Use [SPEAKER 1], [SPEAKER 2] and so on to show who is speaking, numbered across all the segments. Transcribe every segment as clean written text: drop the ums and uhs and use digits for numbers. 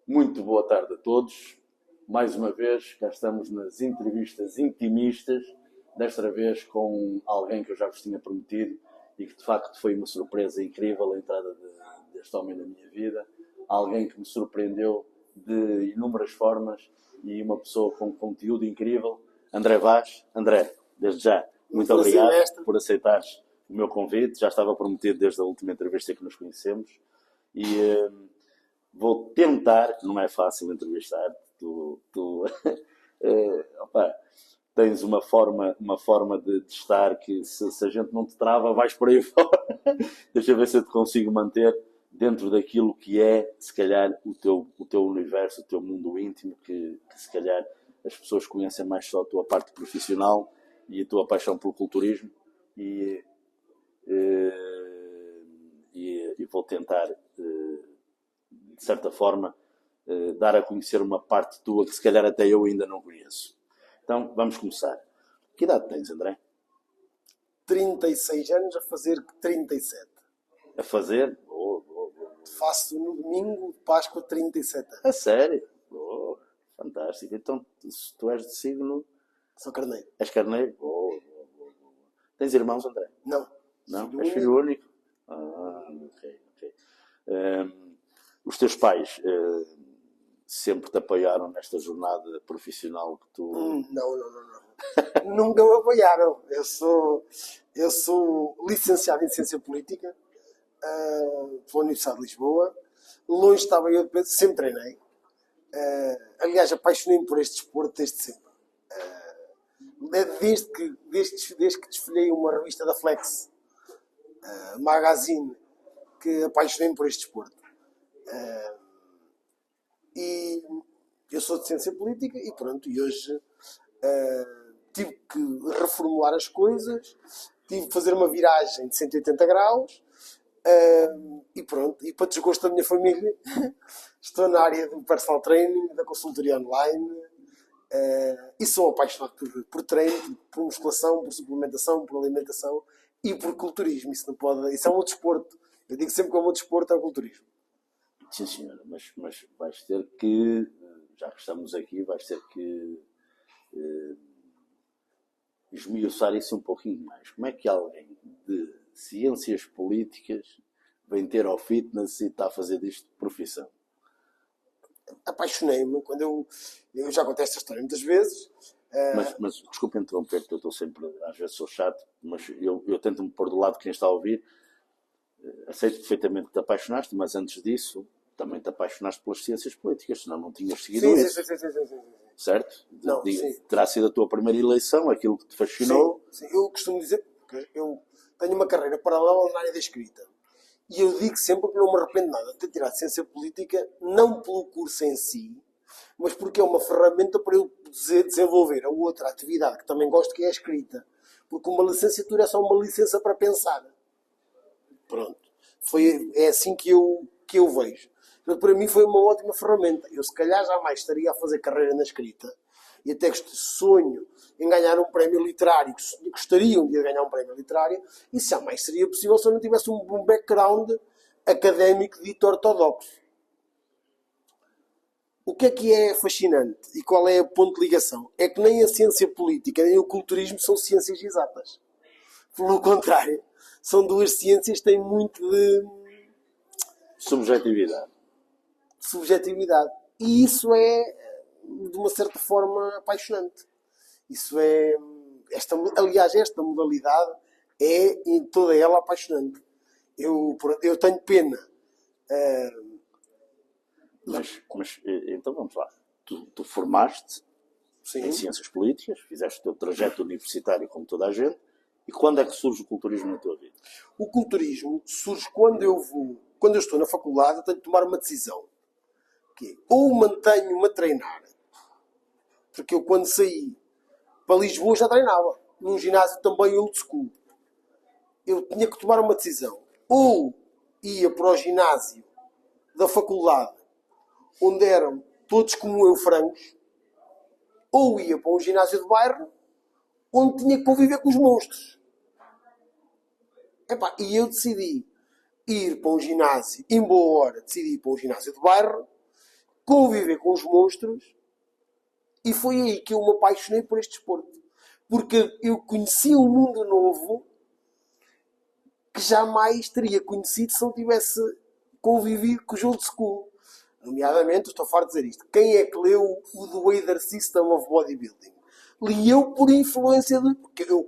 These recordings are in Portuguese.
[SPEAKER 1] Muito boa tarde a todos. Mais uma vez, cá estamos nas entrevistas intimistas, desta vez com alguém que eu já vos tinha prometido e que de facto foi uma surpresa incrível a entrada deste homem na minha vida. Alguém que me surpreendeu de inúmeras formas e uma pessoa com conteúdo incrível. André Vaz. André, desde já, muito obrigado por aceitares o meu convite. Já estava prometido desde a última entrevista que nos conhecemos. E vou tentar, que não é fácil entrevistar-te, opa, tens uma forma de estar que se a gente não te trava, vais por aí fora. Deixa eu ver se eu te consigo manter dentro daquilo que é, se calhar, o teu universo, o teu mundo íntimo, que se calhar as pessoas conhecem mais só a tua parte profissional e a tua paixão pelo culturismo. E vou tentar, de certa forma, dar a conhecer uma parte tua que se calhar até eu ainda não conheço. Então, vamos começar. Que idade tens, André?
[SPEAKER 2] 36 anos a fazer 37.
[SPEAKER 1] A fazer?
[SPEAKER 2] Faço no domingo de Páscoa 37 anos.
[SPEAKER 1] A sério? Fantástico. Então, se tu és de signo...
[SPEAKER 2] Sou carneiro.
[SPEAKER 1] És carneiro? Tens irmãos, André?
[SPEAKER 2] Não.
[SPEAKER 1] Não? És filho único? Ok. Os teus pais sempre te apoiaram nesta jornada profissional que tu...
[SPEAKER 2] Não. Nunca me apoiaram. Eu sou licenciado em Ciência Política pela Universidade de Lisboa. Longe estava eu, sempre treinei. Aliás, apaixonei-me por este desporto desde sempre. Desde que desfilei uma revista da Flex, Magazine, que apaixonei-me por este desporto. E eu sou de Ciência Política e pronto, e hoje tive que reformular as coisas, tive que fazer uma viragem de 180 graus e pronto, e para desgosto da minha família estou na área do personal training, da consultoria online e sou apaixonado por treino, por musculação, por suplementação, por alimentação e por culturismo. Isso é um outro desporto. Eu digo sempre que é um outro desporto, é o culturismo.
[SPEAKER 1] Sim, senhora, mas vais ter que, já que estamos aqui, vais ter que esmiuçar isso um pouquinho mais. Como é que alguém de ciências políticas vem ter ao fitness e está a fazer disto de profissão?
[SPEAKER 2] Apaixonei-me quando eu já contei esta história muitas vezes.
[SPEAKER 1] Mas desculpa interromper, que eu estou sempre, às vezes sou chato, mas eu tento-me pôr do lado de quem está a ouvir. Aceito perfeitamente que te apaixonaste, mas antes disso também te apaixonaste pelas ciências políticas, senão não tinhas seguido isso.
[SPEAKER 2] Sim.
[SPEAKER 1] Certo?
[SPEAKER 2] Não, sim.
[SPEAKER 1] Terá sido a tua primeira eleição, aquilo que te fascinou.
[SPEAKER 2] Sim. Eu costumo dizer que eu tenho uma carreira paralela na área da escrita. E eu digo sempre que não me arrependo nada de ter tirado ciência política, não pelo curso em si, mas porque é uma ferramenta para eu desenvolver a outra atividade que também gosto, que é a escrita. Porque uma licenciatura é só uma licença para pensar. Pronto. É assim que eu vejo. Mas para mim foi uma ótima ferramenta. Eu se calhar jamais estaria a fazer carreira na escrita e até sonho em ganhar um prémio literário, gostaria um dia de ganhar um prémio literário, e jamais seria possível se eu não tivesse um background académico dito ortodoxo. O que é fascinante e qual é o ponto de ligação? É que nem a ciência política nem o culturismo são ciências exatas. Pelo contrário, são duas ciências que têm muito de
[SPEAKER 1] subjetividade.
[SPEAKER 2] E isso é, de uma certa forma, apaixonante. Esta modalidade é, em toda ela, apaixonante. Eu tenho pena.
[SPEAKER 1] Mas então vamos lá. Tu formaste em Ciências Políticas, fizeste o teu trajeto universitário como toda a gente, e quando é que surge o culturismo na tua vida?
[SPEAKER 2] O culturismo surge quando eu estou na faculdade, eu tenho de tomar uma decisão. Que é, ou mantenho-me a treinar, porque eu quando saí para Lisboa já treinava, num ginásio também old school. Eu tinha que tomar uma decisão. Ou ia para o ginásio da faculdade, onde eram todos como eu frangos, ou ia para um ginásio de bairro, onde tinha que conviver com os monstros. E eu decidi ir para um ginásio, em boa hora, decidi ir para um ginásio de bairro, conviver com os monstros, e foi aí que eu me apaixonei por este desporto. Porque eu conheci um mundo novo que jamais teria conhecido se não tivesse convivido com os old school. Nomeadamente, estou farto de dizer isto, quem é que leu o The Wader System of Bodybuilding? Li eu por influência de... Porque eu,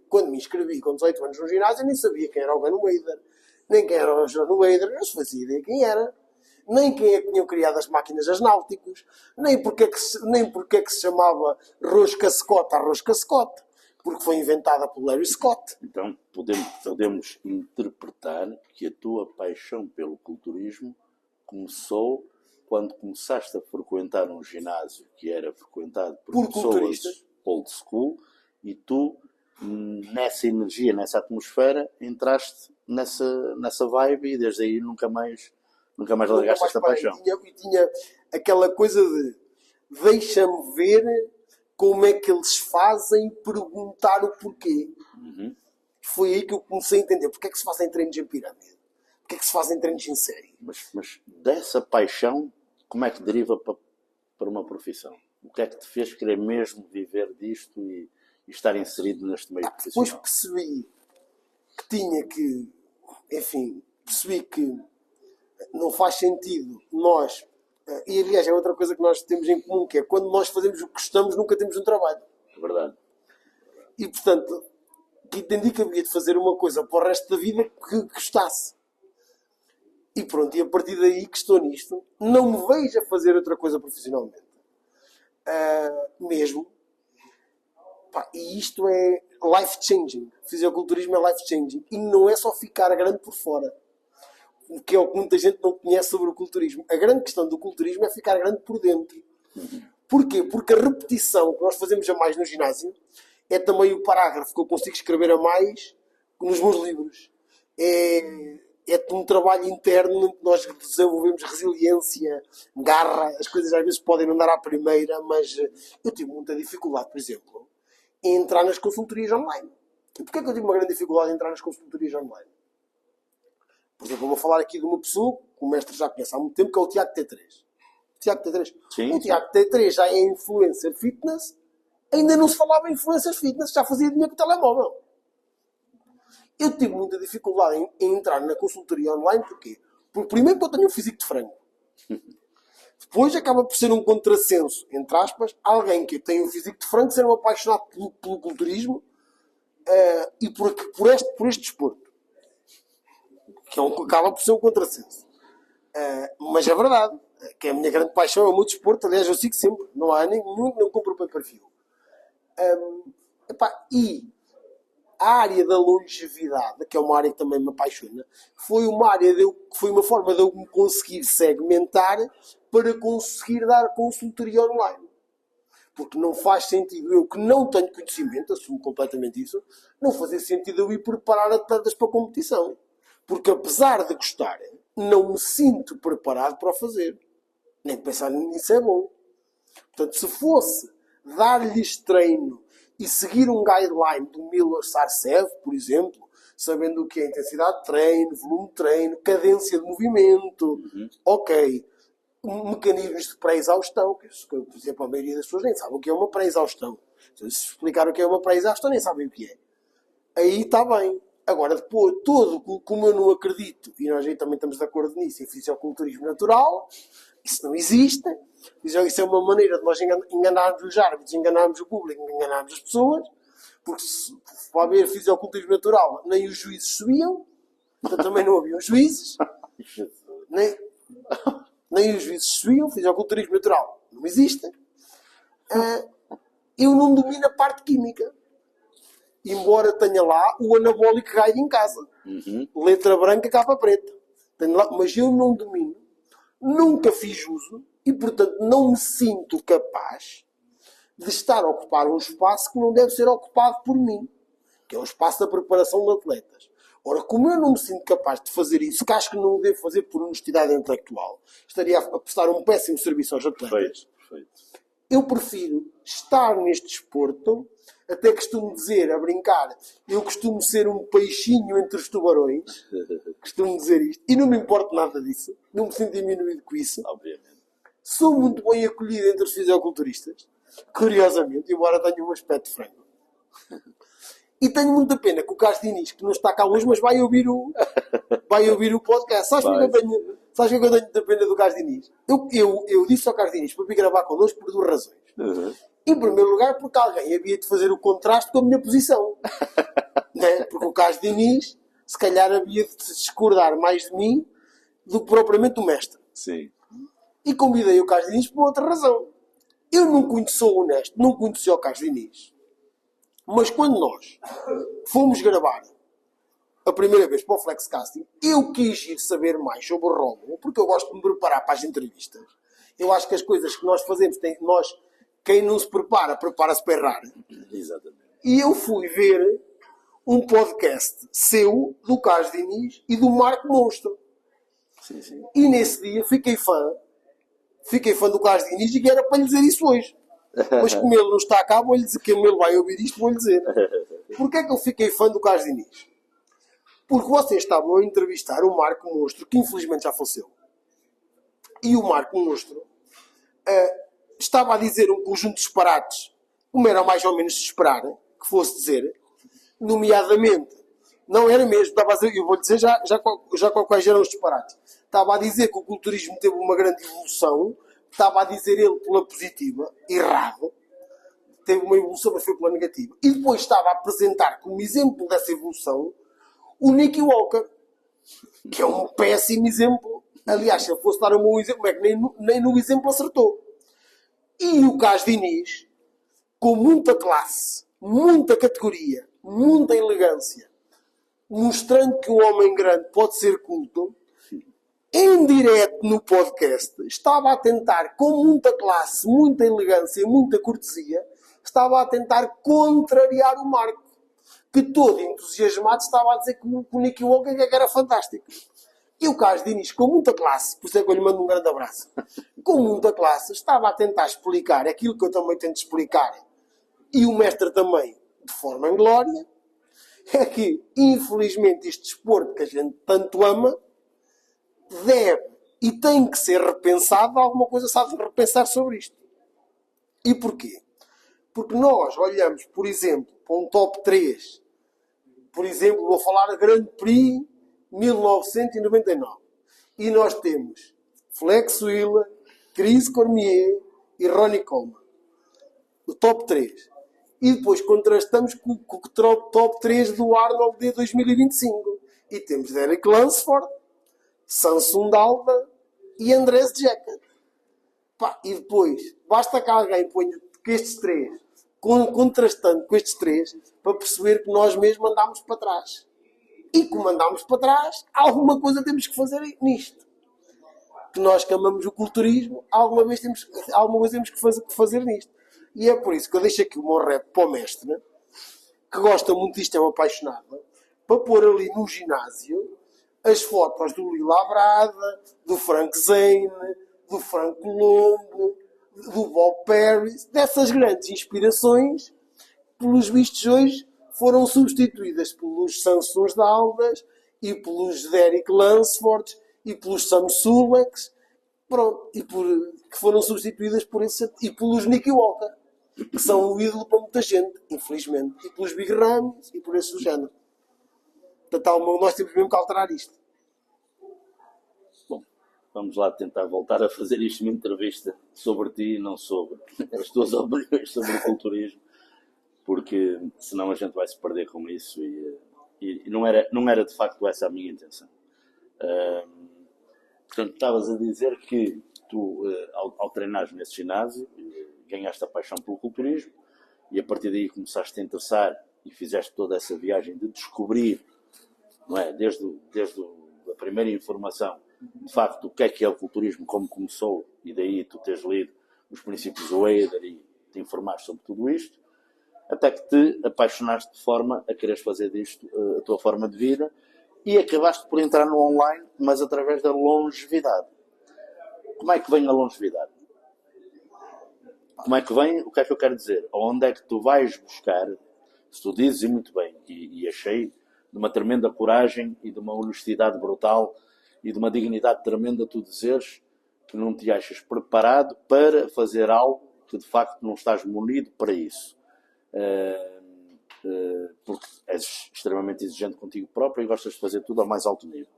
[SPEAKER 2] quando me inscrevi com 18 anos no ginásio, nem sabia quem era o Ben Wader, nem quem era o John Wader, não se fazia ideia quem era, nem quem é que tinham criado as máquinas das náuticos, nem porque é que se chamava Rosca Scott a Rosca Scott, porque foi inventada por Larry Scott.
[SPEAKER 1] Então, podemos interpretar que a tua paixão pelo culturismo começou quando começaste a frequentar um ginásio que era frequentado por pessoas old school, e tu, nessa energia, nessa atmosfera, entraste nessa vibe, e desde aí nunca mais largaste esta paixão.
[SPEAKER 2] E tinha aquela coisa de deixa-me ver como é que eles fazem, perguntar o porquê. Foi aí que eu comecei a entender porque é que se fazem treinos em pirâmide, porque é que se fazem treinos em série.
[SPEAKER 1] Mas dessa paixão, como é que deriva para uma profissão? O que é que te fez querer mesmo viver disto e estar inserido neste meio profissional?
[SPEAKER 2] Depois percebi que tinha que, enfim, percebi que não faz sentido nós, e aliás é outra coisa que nós temos em comum, que é quando nós fazemos o que gostamos, nunca temos um trabalho.
[SPEAKER 1] É verdade.
[SPEAKER 2] E portanto, que entendi que havia de fazer uma coisa para o resto da vida que gostasse. E pronto, e a partir daí que estou nisto, não me vejo a fazer outra coisa profissionalmente. Mesmo. E isto é life-changing. Fisiculturismo é life-changing. E não é só ficar grande por fora. O que é o que muita gente não conhece sobre o culturismo. A grande questão do culturismo é ficar grande por dentro. Porquê? Porque a repetição que nós fazemos a mais no ginásio é também o parágrafo que eu consigo escrever a mais nos meus livros. É um trabalho interno em que nós desenvolvemos resiliência, garra. As coisas às vezes podem não dar à primeira, mas eu tive muita dificuldade, por exemplo, em entrar nas consultorias online. E porquê é que eu tive uma grande dificuldade em entrar nas consultorias online? Por exemplo, eu vou falar aqui de uma pessoa que o mestre já conhece há muito tempo, que é o Tiago T3. Tiago T3.
[SPEAKER 1] Sim,
[SPEAKER 2] o Tiago T3 já é influencer fitness, ainda não se falava em influencer fitness, já fazia dinheiro com o telemóvel. Eu tive muita dificuldade em entrar na consultoria online, porquê? Porque primeiro que eu tenho um físico de frango. Depois acaba por ser um contrassenso, entre aspas, alguém que tem um físico de frango ser um apaixonado pelo culturismo e por este desporto. Que acaba por ser um contrassenso. Mas é verdade, que a minha grande paixão é o meu desporto. Aliás, eu sigo sempre, não há nenhum que não compre o pay-per-view. E a área da longevidade, que é uma área que também me apaixona, foi uma forma de eu me conseguir segmentar para conseguir dar consultoria online. Porque não faz sentido eu, que não tenho conhecimento, assumo completamente isso, não fazer sentido eu ir preparar atletas para a competição. Porque apesar de gostar, não me sinto preparado para o fazer. Nem pensar nisso é bom. Portanto, se fosse dar-lhes treino e seguir um guideline do Miller Sarcev, por exemplo, sabendo o que é intensidade de treino, volume de treino, cadência de movimento, ok, mecanismos de pré-exaustão, que por exemplo a maioria das pessoas nem sabe o que é uma pré-exaustão. Se explicar o que é uma pré-exaustão, nem sabem o que é. Aí está bem. Agora, depois, como eu não acredito, e nós aí também estamos de acordo nisso, em fisiculturismo natural, isso não existe. Isso é uma maneira de nós enganarmos os árbitros, enganarmos o público, enganarmos as pessoas, porque se para haver fisiculturismo natural, nem os juízes subiam, portanto também não haviam juízes, nem os juízes subiam, fisiculturismo natural não existe. Eu não domino a parte química. Embora tenha lá o anabólico guide em casa. Letra branca, capa preta. Tenho lá, mas eu não domino. Nunca fiz uso. E, portanto, não me sinto capaz de estar a ocupar um espaço que não deve ser ocupado por mim. Que é o espaço da preparação de atletas. Ora, como eu não me sinto capaz de fazer isso, que acho que não o devo fazer por honestidade intelectual, estaria a prestar um péssimo serviço aos atletas.
[SPEAKER 1] Perfeito.
[SPEAKER 2] Eu prefiro estar neste desporto. Até costumo dizer, a brincar, eu costumo ser um peixinho entre os tubarões. Costumo dizer isto. E não me importa nada disso. Não me sinto diminuído com isso.
[SPEAKER 1] Obviamente.
[SPEAKER 2] Sou muito bem acolhido entre os fisiculturistas, curiosamente, embora tenha um aspecto frango. E tenho muita pena que o Carlos Diniz, que não está cá hoje, mas vai ouvir o podcast. Sabes porque eu tenho muita pena do Carlos Diniz? Eu disse ao Carlos Diniz para vir gravar connosco por duas razões.
[SPEAKER 1] Uhum.
[SPEAKER 2] Em primeiro lugar, porque alguém havia de fazer o contraste com a minha posição. Né? Porque o Carlos Diniz, se calhar, havia de se discordar mais de mim do que propriamente do mestre.
[SPEAKER 1] Sim.
[SPEAKER 2] E convidei o Carlos Diniz por outra razão. Eu sou honesto, não conheci o Carlos Diniz. Mas quando nós fomos gravar a primeira vez para o Flexcasting, eu quis ir saber mais sobre o Rómulo, porque eu gosto de me preparar para as entrevistas. Eu acho que as coisas que nós fazemos, quem não se prepara, prepara-se para errar.
[SPEAKER 1] Exatamente.
[SPEAKER 2] E eu fui ver um podcast seu, do Carlos Diniz e do Marco Monstro.
[SPEAKER 1] Sim, sim.
[SPEAKER 2] E nesse dia fiquei fã do Carlos Diniz e que era para lhe dizer isso hoje. Mas como ele não está cá, vou-lhe dizer que ele vai ouvir isto, vou-lhe dizer. Porquê é que eu fiquei fã do Carlos Diniz? Porque vocês estavam a entrevistar o Marco Monstro, que infelizmente já faleceu. E o Marco Monstro estava a dizer um conjunto de disparates, como era mais ou menos de esperar que fosse dizer, nomeadamente, não era mesmo, estava a dizer, eu vou-lhe dizer já quais eram os disparates. Estava a dizer que o culturismo teve uma grande evolução, estava a dizer ele pela positiva, errado, teve uma evolução, mas foi pela negativa. E depois estava a apresentar como exemplo dessa evolução o Nicky Walker, que é um péssimo exemplo. Aliás, se ele fosse dar um bom exemplo, é que nem no exemplo acertou. E o Carlos Diniz, com muita classe, muita categoria, muita elegância, mostrando que um homem grande pode ser culto, em direto no podcast, estava a tentar, com muita classe, muita elegância, muita cortesia, estava a tentar contrariar o Marco, que todo entusiasmado estava a dizer que o Nicky Walker era fantástico. E o Carlos Diniz, com muita classe, por isso é que eu lhe mando um grande abraço, com muita classe, estava a tentar explicar aquilo que eu também tento explicar, e o mestre também, de forma em glória, é que, infelizmente, este desporto que a gente tanto ama, deve e tem que ser repensado. Alguma coisa sabe repensar sobre isto. E porquê? Porque nós olhamos, por exemplo, para um top 3. Por exemplo, vou falar da Grande Prix 1999. E nós temos Flex Wheeler, Chris Cormier e Ronnie Coleman. O top 3. E depois contrastamos com o top 3 do Arnold de 2025. E temos Derek Lansford, Samson Dalva e Andrés Jacket. E depois, basta que alguém ponha que estes três, contrastando com estes três, para perceber que nós mesmos andámos para trás. E como andámos para trás, alguma coisa temos que fazer nisto. Que nós que amamos o culturismo, alguma coisa temos que fazer nisto. E é por isso que eu deixo aqui o meu rap para o mestre, que gosta muito disto, é um apaixonado, para pôr ali no ginásio as fotos do Lila Brada, do Frank Zane, do Frank Colombo, do Bob Perry, dessas grandes inspirações, pelos vistos hoje, foram substituídas pelos Samsons de Aldas e pelos Derek Lansford e pelos Sam Suleks, pronto, que foram substituídas por esse, e pelos Nicky Walker, que são um ídolo para muita gente, infelizmente, e pelos Big Rams e por esse do género. Portanto, nós temos mesmo que alterar isto.
[SPEAKER 1] Bom, vamos lá tentar voltar a fazer isto uma entrevista sobre ti e não sobre as tuas opiniões sobre o culturismo, porque senão a gente vai se perder com isso e não era de facto essa a minha intenção. Portanto, estavas a dizer que tu, ao treinares nesse ginásio, ganhaste a paixão pelo culturismo e a partir daí começaste a interessar e fizeste toda essa viagem de descobrir, não é? Desde a primeira informação, de facto, o que é o culturismo, como começou, e daí tu teres lido os princípios do Weider e te informaste sobre tudo isto, até que te apaixonaste de forma a quereres fazer disto a tua forma de vida e acabaste por entrar no online, mas através da longevidade. Como é que vem a longevidade? Como é que vem? O que é que eu quero dizer? Onde é que tu vais buscar, se tu dizes, e muito bem, e achei de uma tremenda coragem e de uma honestidade brutal e de uma dignidade tremenda tu dizeres que não te achas preparado para fazer algo que de facto não estás munido para isso. Porque és extremamente exigente contigo próprio e gostas de fazer tudo ao mais alto nível.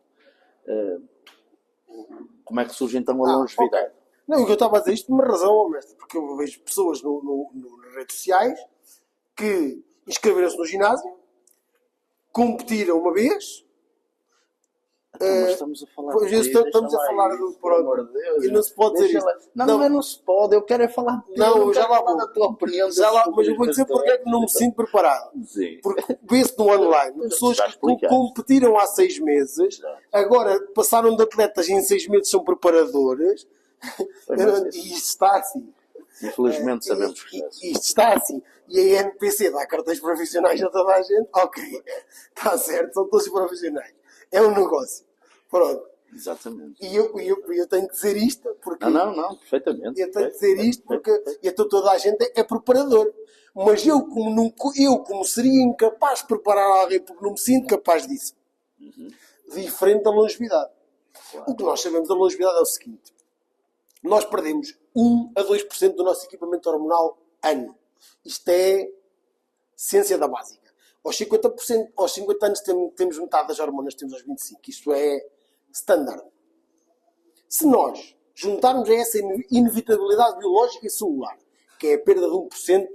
[SPEAKER 1] Como é que surge então a longevidade?
[SPEAKER 2] Okay. Não, o que eu estava a dizer isto por uma razão, mestre, porque eu vejo pessoas nas redes sociais que inscreveram-se no ginásio, competiram uma vez.
[SPEAKER 1] Mas estamos a falar
[SPEAKER 2] estamos a falar do pronto.
[SPEAKER 1] Deus,
[SPEAKER 2] E não se pode dizer isto.
[SPEAKER 1] Não se pode. Eu quero é falar de
[SPEAKER 2] não, já lá vou.
[SPEAKER 1] da tua opinião.
[SPEAKER 2] Mas eu vou dizer porque é que não me sinto preparado.
[SPEAKER 1] Sim.
[SPEAKER 2] Porque vê-se no online pessoas que competiram há 6 meses, agora passaram de atletas e em 6 meses são preparadores. E isto está assim.
[SPEAKER 1] Infelizmente sabemos que
[SPEAKER 2] isto está assim. E a NPC dá cartões profissionais a toda a gente. Ok, está certo, são todos profissionais. É um negócio. Pronto.
[SPEAKER 1] Exatamente.
[SPEAKER 2] E eu tenho que dizer isto porque...
[SPEAKER 1] Não, perfeitamente.
[SPEAKER 2] Eu tenho que dizer isto porque então toda a gente é preparador. Mas eu como seria incapaz de preparar alguém porque não me sinto capaz disso. Diferente da longevidade. Claro. O que nós sabemos da longevidade é o seguinte. Nós perdemos 1 a 2% do nosso equipamento hormonal ano. Isto é ciência da básica. Aos 50%, aos 50 anos temos metade das hormonas, temos aos 25. Isto é standard. Se nós juntarmos a essa inevitabilidade biológica e celular, que é a perda de 1%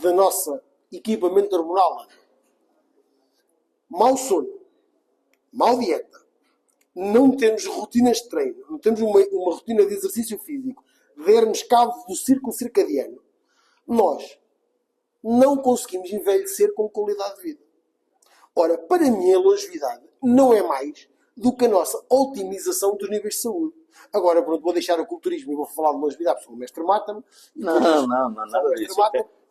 [SPEAKER 2] da nossa equipamento hormonal, mau sono, mau dieta, não temos rotinas de treino, não temos uma rotina de exercício físico, dermos cabo do círculo circadiano, nós não conseguimos envelhecer com qualidade de vida. Ora, para mim a longevidade não é mais do que a nossa otimização dos níveis de saúde. Agora, pronto, vou deixar o culturismo e vou falar de longevidade, porque o mestre mata-me.
[SPEAKER 1] Não, nada disso.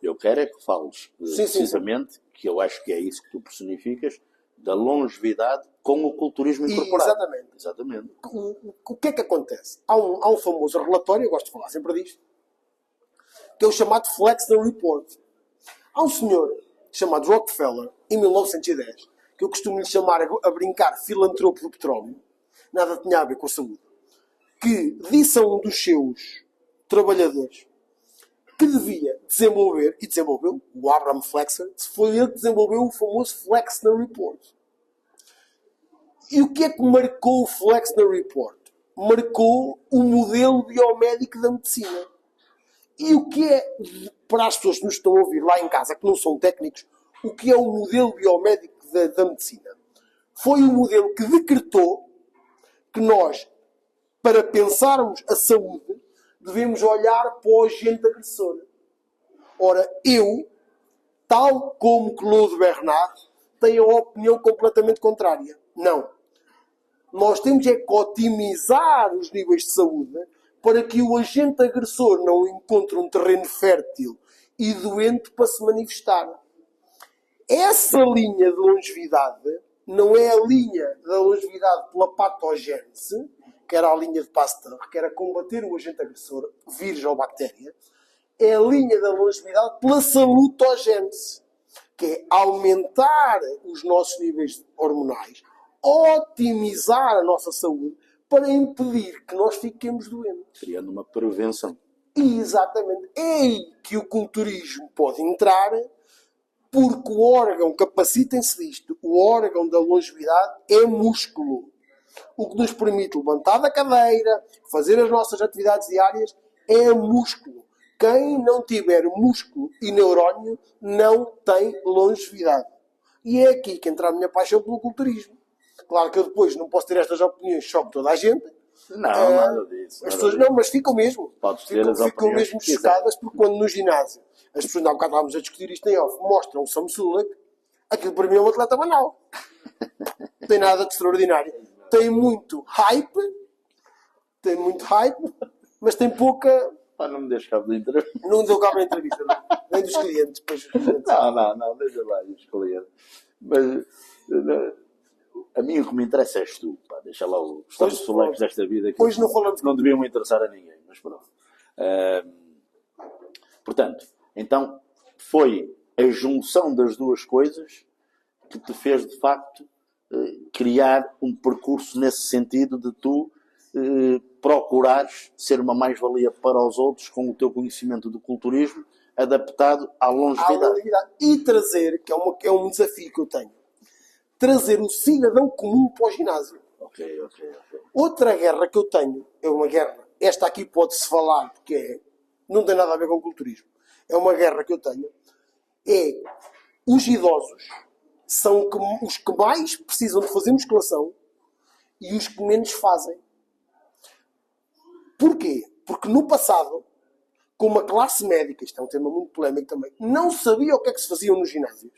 [SPEAKER 1] Eu quero é que fales precisamente, que eu acho que é isso que tu personificas, da longevidade com o culturismo incorporado. Exatamente.
[SPEAKER 2] O que é que acontece? Há um famoso relatório, eu gosto de falar sempre disto, que é o chamado Flexner Report. Há um senhor chamado Rockefeller, em 1910, que eu costumo lhe chamar a brincar filantropo do petróleo, nada tinha a ver com a saúde, que disse a um dos seus trabalhadores que devia desenvolver, e desenvolveu, o Abraham Flexner, foi ele que desenvolveu o famoso Flexner Report. E o que é que marcou o Flexner Report? Marcou o modelo biomédico da medicina. E o que é, para as pessoas que nos estão a ouvir lá em casa, que não são técnicos, o que é o modelo biomédico da medicina? Foi o modelo que decretou que nós, para pensarmos a saúde, devemos olhar para o agente agressor. Ora, eu, tal como Claude Bernard, tenho a opinião completamente contrária. Não. Nós temos é que otimizar os níveis de saúde para que o agente agressor não encontre um terreno fértil e doente para se manifestar. Essa linha de longevidade não é a linha da longevidade pela patogênese, que era a linha de Pasteur, que era combater o agente agressor, vírus ou bactéria. É a linha da longevidade pela salutogênese, que é aumentar os nossos níveis hormonais, otimizar a nossa saúde para impedir que nós fiquemos doentes.
[SPEAKER 1] Criando uma prevenção.
[SPEAKER 2] Exatamente. É aí que o culturismo pode entrar, porque o órgão, capacitem-se disto, o órgão da longevidade é músculo. O que nos permite levantar da cadeira, fazer as nossas atividades diárias, é músculo. Quem não tiver músculo e neurónio não tem longevidade. E é aqui que entra a minha paixão pelo culturismo. Claro que eu depois não posso ter estas opiniões só com toda a gente.
[SPEAKER 1] Não, nada disso.
[SPEAKER 2] As pessoas não, mas ficam mesmo.
[SPEAKER 1] Ficam
[SPEAKER 2] mesmo chocadas porque quando no ginásio, as pessoas, há bocado estávamos a discutir isto em off, mostram o Sam Sulek, aquilo para mim é um atleta banal. Não tem nada de extraordinário. Tem muito hype, mas tem pouca...
[SPEAKER 1] Pá, não me deixes cabo de entrevista.
[SPEAKER 2] Não deu cabo da entrevista, não. Nem dos clientes. Depois...
[SPEAKER 1] Não, deixa lá os clientes. Mas a mim o que me interessa és tu, pá. Deixa lá os solecos desta vida que
[SPEAKER 2] pois não, falamos...
[SPEAKER 1] não deviam interessar a ninguém, mas pronto. Portanto, então foi a junção das duas coisas que te fez de facto criar um percurso nesse sentido de tu procurares ser uma mais-valia para os outros com o teu conhecimento do culturismo adaptado à longevidade.
[SPEAKER 2] E trazer, que é um desafio que eu tenho, trazer o cidadão comum para o ginásio.
[SPEAKER 1] Ok.
[SPEAKER 2] Outra guerra que eu tenho, é uma guerra, esta aqui pode-se falar, porque não tem nada a ver com o culturismo, é uma guerra que eu tenho, é os idosos são os que mais precisam de fazer musculação e os que menos fazem. Porquê? Porque no passado, como a classe médica, isto é um tema muito polémico também, não sabia o que é que se faziam nos ginásios.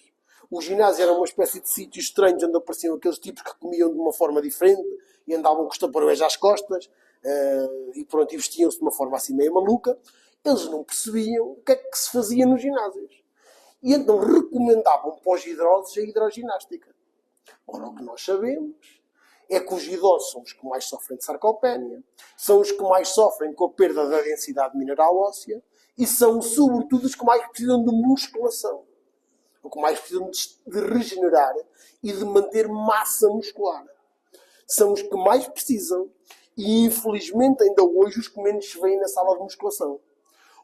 [SPEAKER 2] O ginásio era uma espécie de sítio estranho onde apareciam aqueles tipos que comiam de uma forma diferente e andavam com os taparoeiros às costas e pronto, e vestiam-se de uma forma assim meio maluca. Eles não percebiam o que é que se fazia nos ginásios. E então recomendavam para os idosos a hidroginástica. Ora, o que nós sabemos é que os idosos são os que mais sofrem de sarcopénia, são os que mais sofrem com a perda da densidade mineral óssea e são, sobretudo, os que mais precisam de musculação. O que mais precisam de regenerar e de manter massa muscular. São os que mais precisam e, infelizmente, ainda hoje, os que menos se veem na sala de musculação.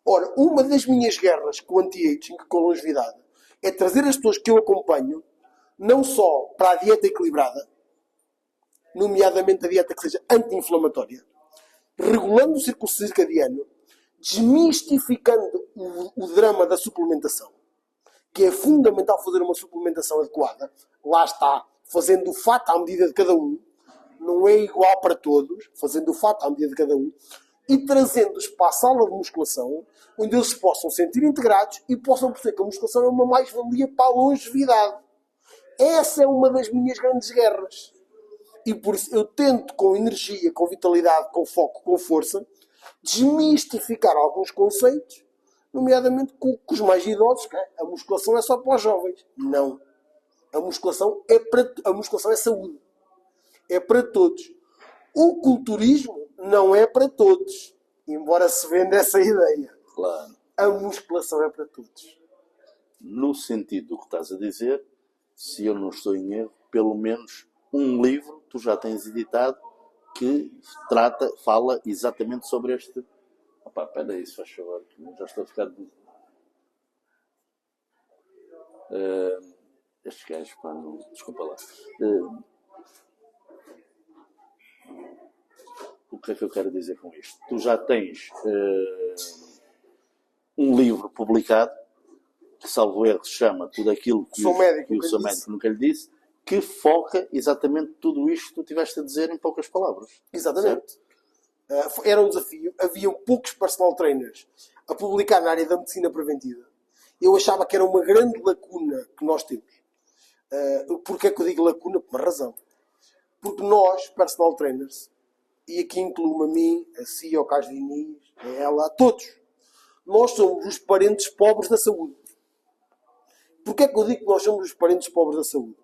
[SPEAKER 2] Ora, uma das minhas guerras com o anti-aging, com a longevidade, é trazer as pessoas que eu acompanho, não só para a dieta equilibrada, nomeadamente a dieta que seja anti-inflamatória, regulando o ciclo circadiano, desmistificando o drama da suplementação, que é fundamental fazer uma suplementação adequada. Lá está, fazendo o fato à medida de cada um, não é igual para todos, fazendo o fato à medida de cada um, e trazendo-os para a sala de musculação, onde eles se possam sentir integrados e possam perceber que a musculação é uma mais-valia para a longevidade. Essa é uma das minhas grandes guerras. E por isso eu tento, com energia, com vitalidade, com foco, com força, desmistificar alguns conceitos, nomeadamente com os mais idosos, que a musculação é só para os jovens. Não. A musculação é saúde. É para todos. O culturismo não é para todos. Embora se venda essa ideia.
[SPEAKER 1] Claro.
[SPEAKER 2] A musculação é para todos.
[SPEAKER 1] No sentido do que estás a dizer, se eu não estou em erro, pelo menos um livro tu já tens editado que fala exatamente sobre este... Espera aí, se faz favor, que já estou a ficar... estes gajos, pá, não... Desculpa lá. O que é que eu quero dizer com isto? Tu já tens um livro publicado, que, salvo erro, se chama Tudo Aquilo que o seu médico nunca lhe disse, que foca exatamente tudo isto que tu tiveste a dizer em poucas palavras.
[SPEAKER 2] Exatamente. Era um desafio. Havia poucos personal trainers a publicar na área da medicina preventiva. Eu achava que era uma grande lacuna que nós temos. Porquê é que eu digo lacuna? Por uma razão. Porque nós, personal trainers, e aqui incluo-me a mim, a si, ao Carlos Diniz, a ela, a todos, nós somos os parentes pobres da saúde. Porquê é que eu digo que nós somos os parentes pobres da saúde?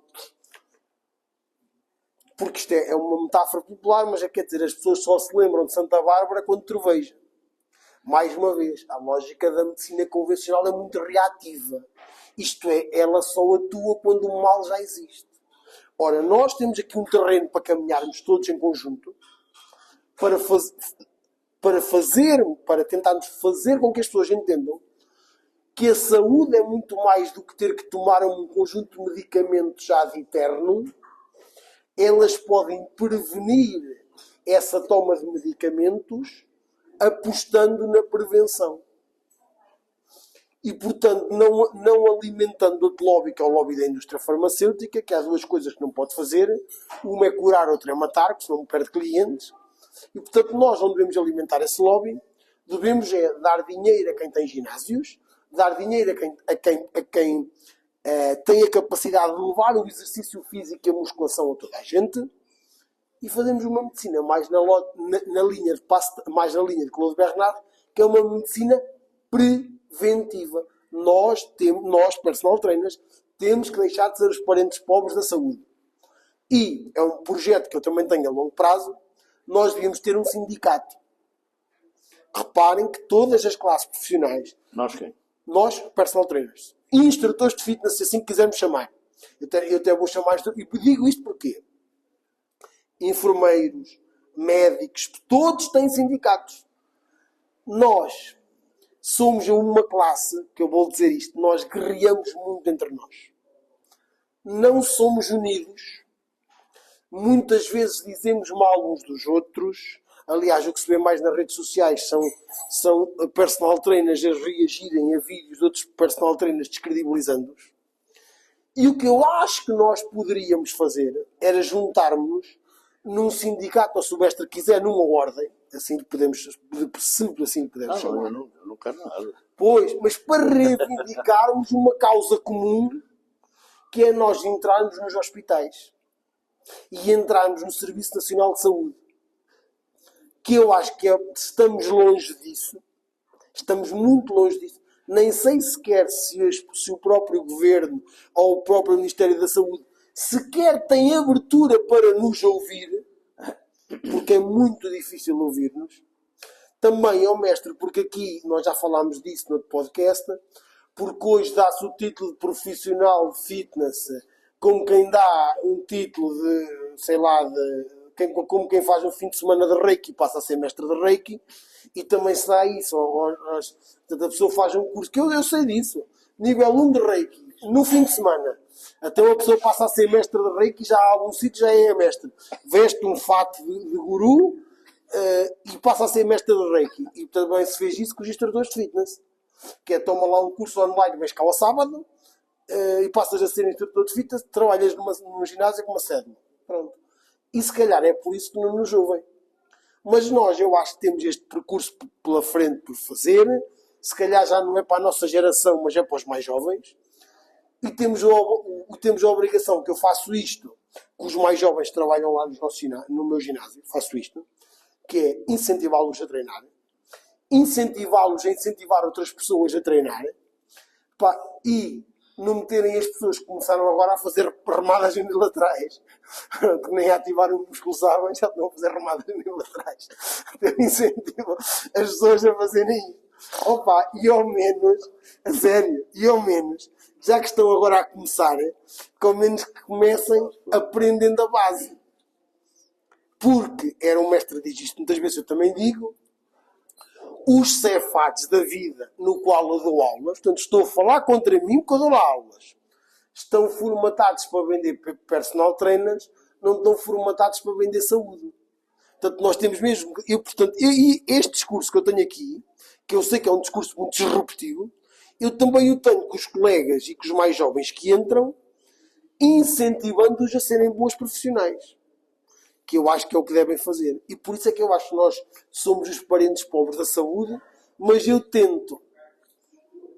[SPEAKER 2] Porque isto é uma metáfora popular, mas quer dizer, as pessoas só se lembram de Santa Bárbara quando troveja. Mais uma vez, a lógica da medicina convencional é muito reativa. Isto é, ela só atua quando o mal já existe. Ora, nós temos aqui um terreno para caminharmos todos em conjunto, para tentarmos fazer com que as pessoas entendam que a saúde é muito mais do que ter que tomar um conjunto de medicamentos ad eternum. Elas podem prevenir essa toma de medicamentos apostando na prevenção. E, portanto, não alimentando a lobby, que é o lobby da indústria farmacêutica, que há duas coisas que não pode fazer. Uma é curar, outra é matar, porque senão perde clientes. E, portanto, nós não devemos alimentar esse lobby. Devemos dar dinheiro a quem tem ginásios, dar dinheiro a quem tem a capacidade de levar o exercício físico e a musculação a toda a gente, e fazemos uma medicina mais na linha de Claude Bernard, que é uma medicina preventiva. Nós, personal trainers, temos que deixar de ser os parentes pobres da saúde. E é um projeto que eu também tenho a longo prazo. Nós devíamos ter um sindicato. Reparem que todas as classes profissionais...
[SPEAKER 1] Nós quem?
[SPEAKER 2] Nós, personal trainers. Instrutores de fitness, se assim quisermos chamar. Eu até vou chamar... E digo isto porquê? Enfermeiros, médicos, todos têm sindicatos. Nós somos uma classe, que eu vou dizer isto, nós guerreamos muito entre nós. Não somos unidos. Muitas vezes dizemos mal uns dos outros. Aliás, o que se vê mais nas redes sociais são personal trainers a reagirem a vídeos de outros personal trainers descredibilizando-os. E o que eu acho que nós poderíamos fazer era juntarmos num sindicato, ou se o mestre quiser, numa ordem, assim podemos, se assim podemos chamar.
[SPEAKER 1] Eu não quero nada.
[SPEAKER 2] Pois, mas para reivindicarmos uma causa comum, que é nós entrarmos nos hospitais e entrarmos no Serviço Nacional de Saúde. Que eu acho que estamos longe disso. Estamos muito longe disso. Nem sei sequer se o próprio Governo ou o próprio Ministério da Saúde sequer tem abertura para nos ouvir, porque é muito difícil ouvir-nos. Também, ó mestre, porque aqui nós já falámos disso no podcast, porque hoje dá-se o título de profissional de fitness como quem dá um título de, sei lá, como quem faz um fim de semana de Reiki passa a ser mestre de Reiki, e também se dá isso. Portanto, a pessoa faz um curso, que eu sei disso, nível 1 de Reiki, no fim de semana. Até uma pessoa passa a ser mestre de Reiki, já há algum sítio já é mestre. Veste um fato de guru e passa a ser mestre de Reiki. E também se fez isso com os instrutores de fitness. Que é, toma lá um curso online, vens cá ao sábado e passas a ser instrutor de fitness, trabalhas num ginásio com uma cédula. Pronto. E se calhar é por isso que não nos ouvem. Mas nós, eu acho que temos este percurso pela frente por fazer. Se calhar já não é para a nossa geração, mas é para os mais jovens. E temos a obrigação, que eu faço isto, que os mais jovens que trabalham lá no meu ginásio, faço isto, que é incentivá-los a treinar, incentivá-los a incentivar outras pessoas a treinar, pá, e não meterem as pessoas que começaram agora a fazer remadas unilaterais, que nem ativar o músculo sabem, já estão a fazer remadas unilaterais. Eu incentivo as pessoas a fazerem isso. Opa, e ao menos, a sério, e ao menos, já que estão agora a começar, que ao menos que comecem aprendendo a base. Porque era um mestre diz isto, muitas vezes eu também digo, os cefados da vida no qual eu dou aulas, portanto estou a falar contra mim porque eu dou lá aulas, estão formatados para vender personal trainers, não estão formatados para vender saúde. Portanto, nós temos mesmo... E este discurso que eu tenho aqui, que eu sei que é um discurso muito disruptivo, eu também o tenho com os colegas e com os mais jovens que entram, incentivando-os a serem bons profissionais. Que eu acho que é o que devem fazer. E por isso é que eu acho que nós somos os parentes pobres da saúde, mas eu tento,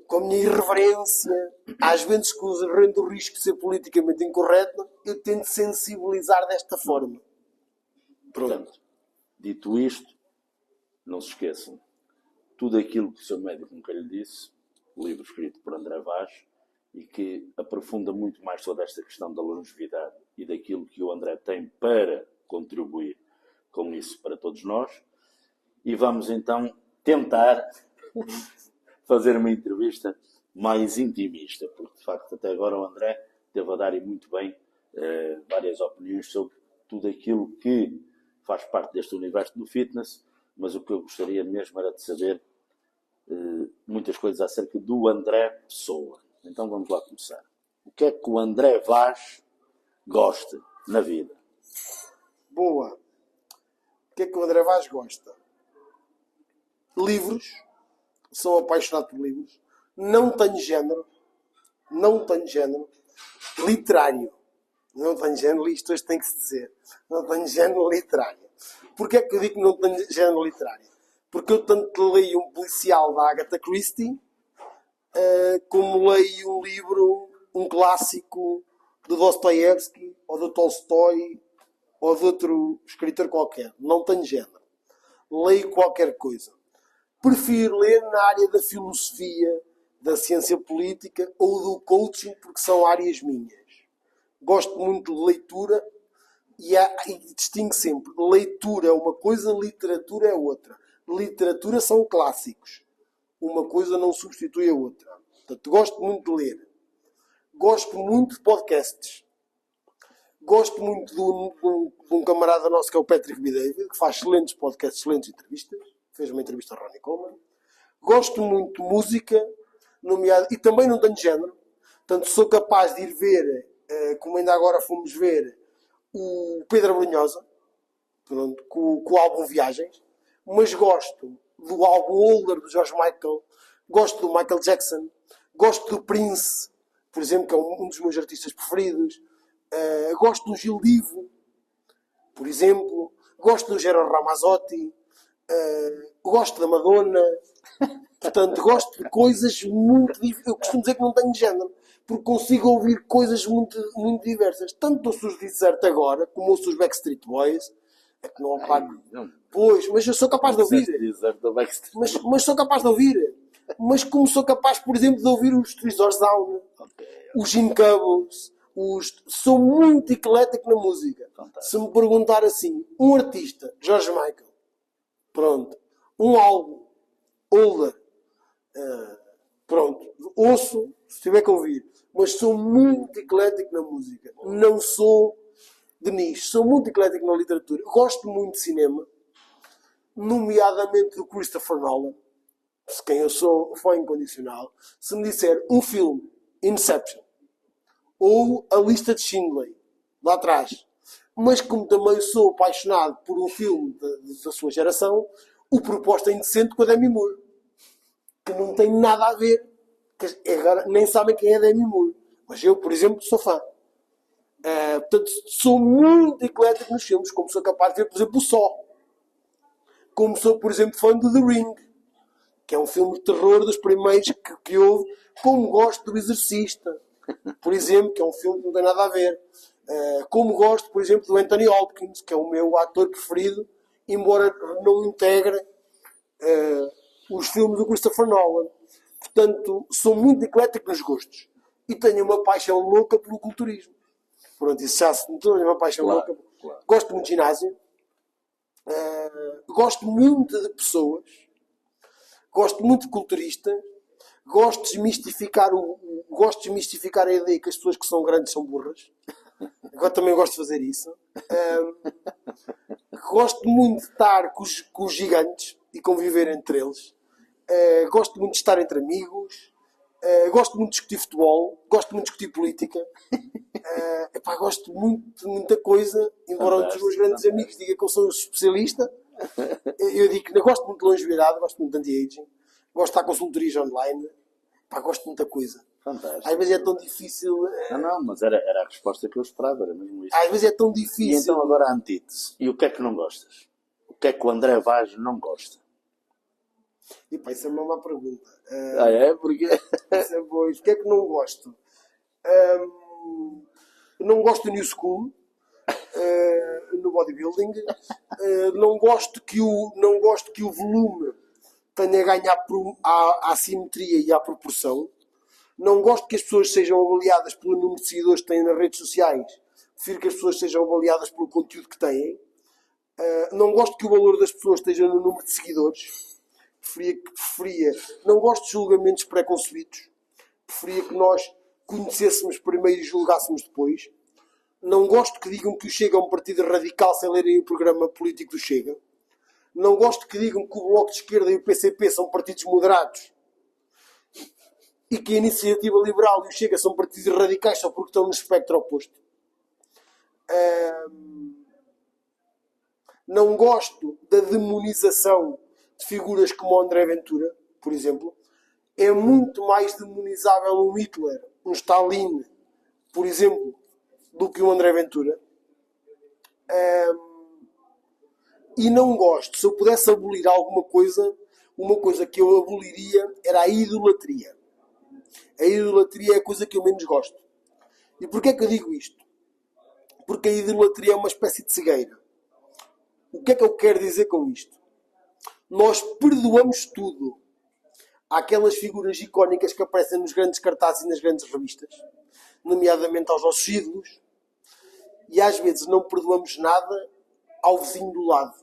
[SPEAKER 2] com a minha irreverência, às vezes correndo o risco de ser politicamente incorreto, eu tento sensibilizar desta forma.
[SPEAKER 1] Portanto, dito isto, não se esqueçam, tudo aquilo que o seu médico nunca lhe disse, o livro escrito por André Vaz, e que aprofunda muito mais toda esta questão da longevidade e daquilo que o André tem para contribuir com isso para todos nós. E vamos então tentar fazer uma entrevista mais intimista, porque de facto até agora o André teve a dar muito bem várias opiniões sobre tudo aquilo que faz parte deste universo do fitness, mas o que eu gostaria mesmo era de saber muitas coisas acerca do André pessoa. Então vamos lá começar. O que é que o André Vaz gosta na vida?
[SPEAKER 2] Boa. O que é que o André Vaz gosta? Livros. Sou apaixonado por livros. Não tenho género. Não tenho género. Literário. Não tenho género. Isto hoje tem que se dizer. Não tenho género literário. Porquê é que eu digo que não tenho género literário? Porque eu tanto leio um policial da Agatha Christie, como leio um livro, um clássico do Dostoiévski, ou do Tolstói, ou de outro escritor qualquer. Não tenho género. Leio qualquer coisa. Prefiro ler na área da filosofia, da ciência política ou do coaching, porque são áreas minhas. Gosto muito de leitura e distingo sempre. Leitura é uma coisa, literatura é outra. Literatura são clássicos. Uma coisa não substitui a outra. Portanto, gosto muito de ler. Gosto muito de podcasts. Gosto muito de um camarada nosso que é o Patrick B. David, que faz excelentes podcasts, excelentes entrevistas. Fez uma entrevista ao Ronnie Coleman. Gosto muito de música, nomeado, e também não tenho género. Portanto, sou capaz de ir ver, como ainda agora fomos ver, o Pedro Brunhosa, pronto, com o álbum Viagens. Mas gosto do álbum Older do George Michael. Gosto do Michael Jackson. Gosto do Prince, por exemplo, que é um dos meus artistas preferidos. Gosto do Gil Divo, por exemplo. Gosto do Gerard Ramazzotti. Gosto da Madonna. Portanto, gosto de coisas muito diferentes. Eu costumo dizer que não tenho género, porque consigo ouvir coisas muito, muito diversas. Tanto ouço os Deezer agora, como ouço os Backstreet Boys. É que não apago. Pois, mas eu sou capaz de ouvir. Mas sou capaz de ouvir. Mas como sou capaz, por exemplo, de ouvir os Three Doors Down, os Jim Cubbles, sou muito eclético na música. Fantástico. Se me perguntar assim, um artista, George Michael, pronto, um álbum, Older, pronto, ouço, se tiver que ouvir, mas sou muito eclético na música. Não sou de nicho, sou muito eclético na literatura. Gosto muito de cinema, nomeadamente do Christopher Nolan, de quem eu sou fã incondicional. Se me disser um filme, Inception, ou A Lista de Schindler, lá atrás, mas como também sou apaixonado por um filme da sua geração, O Proposta Indecente com a Demi Moore, que não tem nada a ver, nem sabem quem é a Demi Moore, mas eu, por exemplo, sou fã. Portanto, sou muito eclético nos filmes, como sou capaz de ver, por exemplo, o Sol, como sou, por exemplo, fã do The Ring, que é um filme de terror dos primeiros que houve, como gosto do Exorcista, por exemplo, que é um filme que não tem nada a ver. Como gosto, por exemplo, do Anthony Hopkins, que é o meu ator preferido, embora não integre os filmes do Christopher Nolan. Portanto, sou muito eclético nos gostos. E tenho uma paixão louca pelo culturismo. Pronto, isso já se notou, tenho uma paixão louca. Claro. Gosto muito de ginásio. Gosto muito de pessoas. Gosto muito de culturistas. Gosto de desmistificar a ideia que as pessoas que são grandes são burras. Agora também gosto de fazer isso. Gosto muito de estar com os gigantes e conviver entre eles. Gosto muito de estar entre amigos. Gosto muito de discutir futebol. Gosto muito de discutir política. Gosto muito de muita coisa. Embora um dos meus grandes amigos diga que eu sou um especialista, eu digo que gosto muito de longevidade, gosto muito de anti-aging. Gosto de estar consultorias online. Gosto de muita coisa.
[SPEAKER 1] Fantástico.
[SPEAKER 2] Às vezes é tão difícil.
[SPEAKER 1] Não, mas era a resposta que eu esperava, era mesmo isso.
[SPEAKER 2] Às vezes é tão difícil.
[SPEAKER 1] E então agora a antítese. E o que é que não gostas? O que é que o André Vaz não gosta?
[SPEAKER 2] Isso é uma má pergunta.
[SPEAKER 1] Porque...
[SPEAKER 2] Isso é boa. O que é que não gosto? Não gosto do New School. No bodybuilding. Não gosto que o volume tenha a ganhar à simetria e à proporção. Não gosto que as pessoas sejam avaliadas pelo número de seguidores que têm nas redes sociais. Prefiro que as pessoas sejam avaliadas pelo conteúdo que têm. Não gosto que o valor das pessoas esteja no número de seguidores. Preferia. Não gosto de julgamentos preconcebidos. Preferia que nós conhecêssemos primeiro e julgássemos depois. Não gosto que digam que o Chega é um partido radical sem lerem o programa político do Chega. Não gosto que digam que o Bloco de Esquerda e o PCP são partidos moderados e que a Iniciativa Liberal e o Chega são partidos radicais só porque estão no espectro oposto. Não gosto da demonização de figuras como o André Ventura, por exemplo. É muito mais demonizável um Hitler, um Stalin, por exemplo, do que o André Ventura. E não gosto. Se eu pudesse abolir alguma coisa, uma coisa que eu aboliria era a idolatria. A idolatria é a coisa que eu menos gosto. E porquê é que eu digo isto? Porque a idolatria é uma espécie de cegueira. O que é que eu quero dizer com isto? Nós perdoamos tudo àquelas figuras icónicas que aparecem nos grandes cartazes e nas grandes revistas, nomeadamente aos nossos ídolos, e às vezes não perdoamos nada ao vizinho do lado.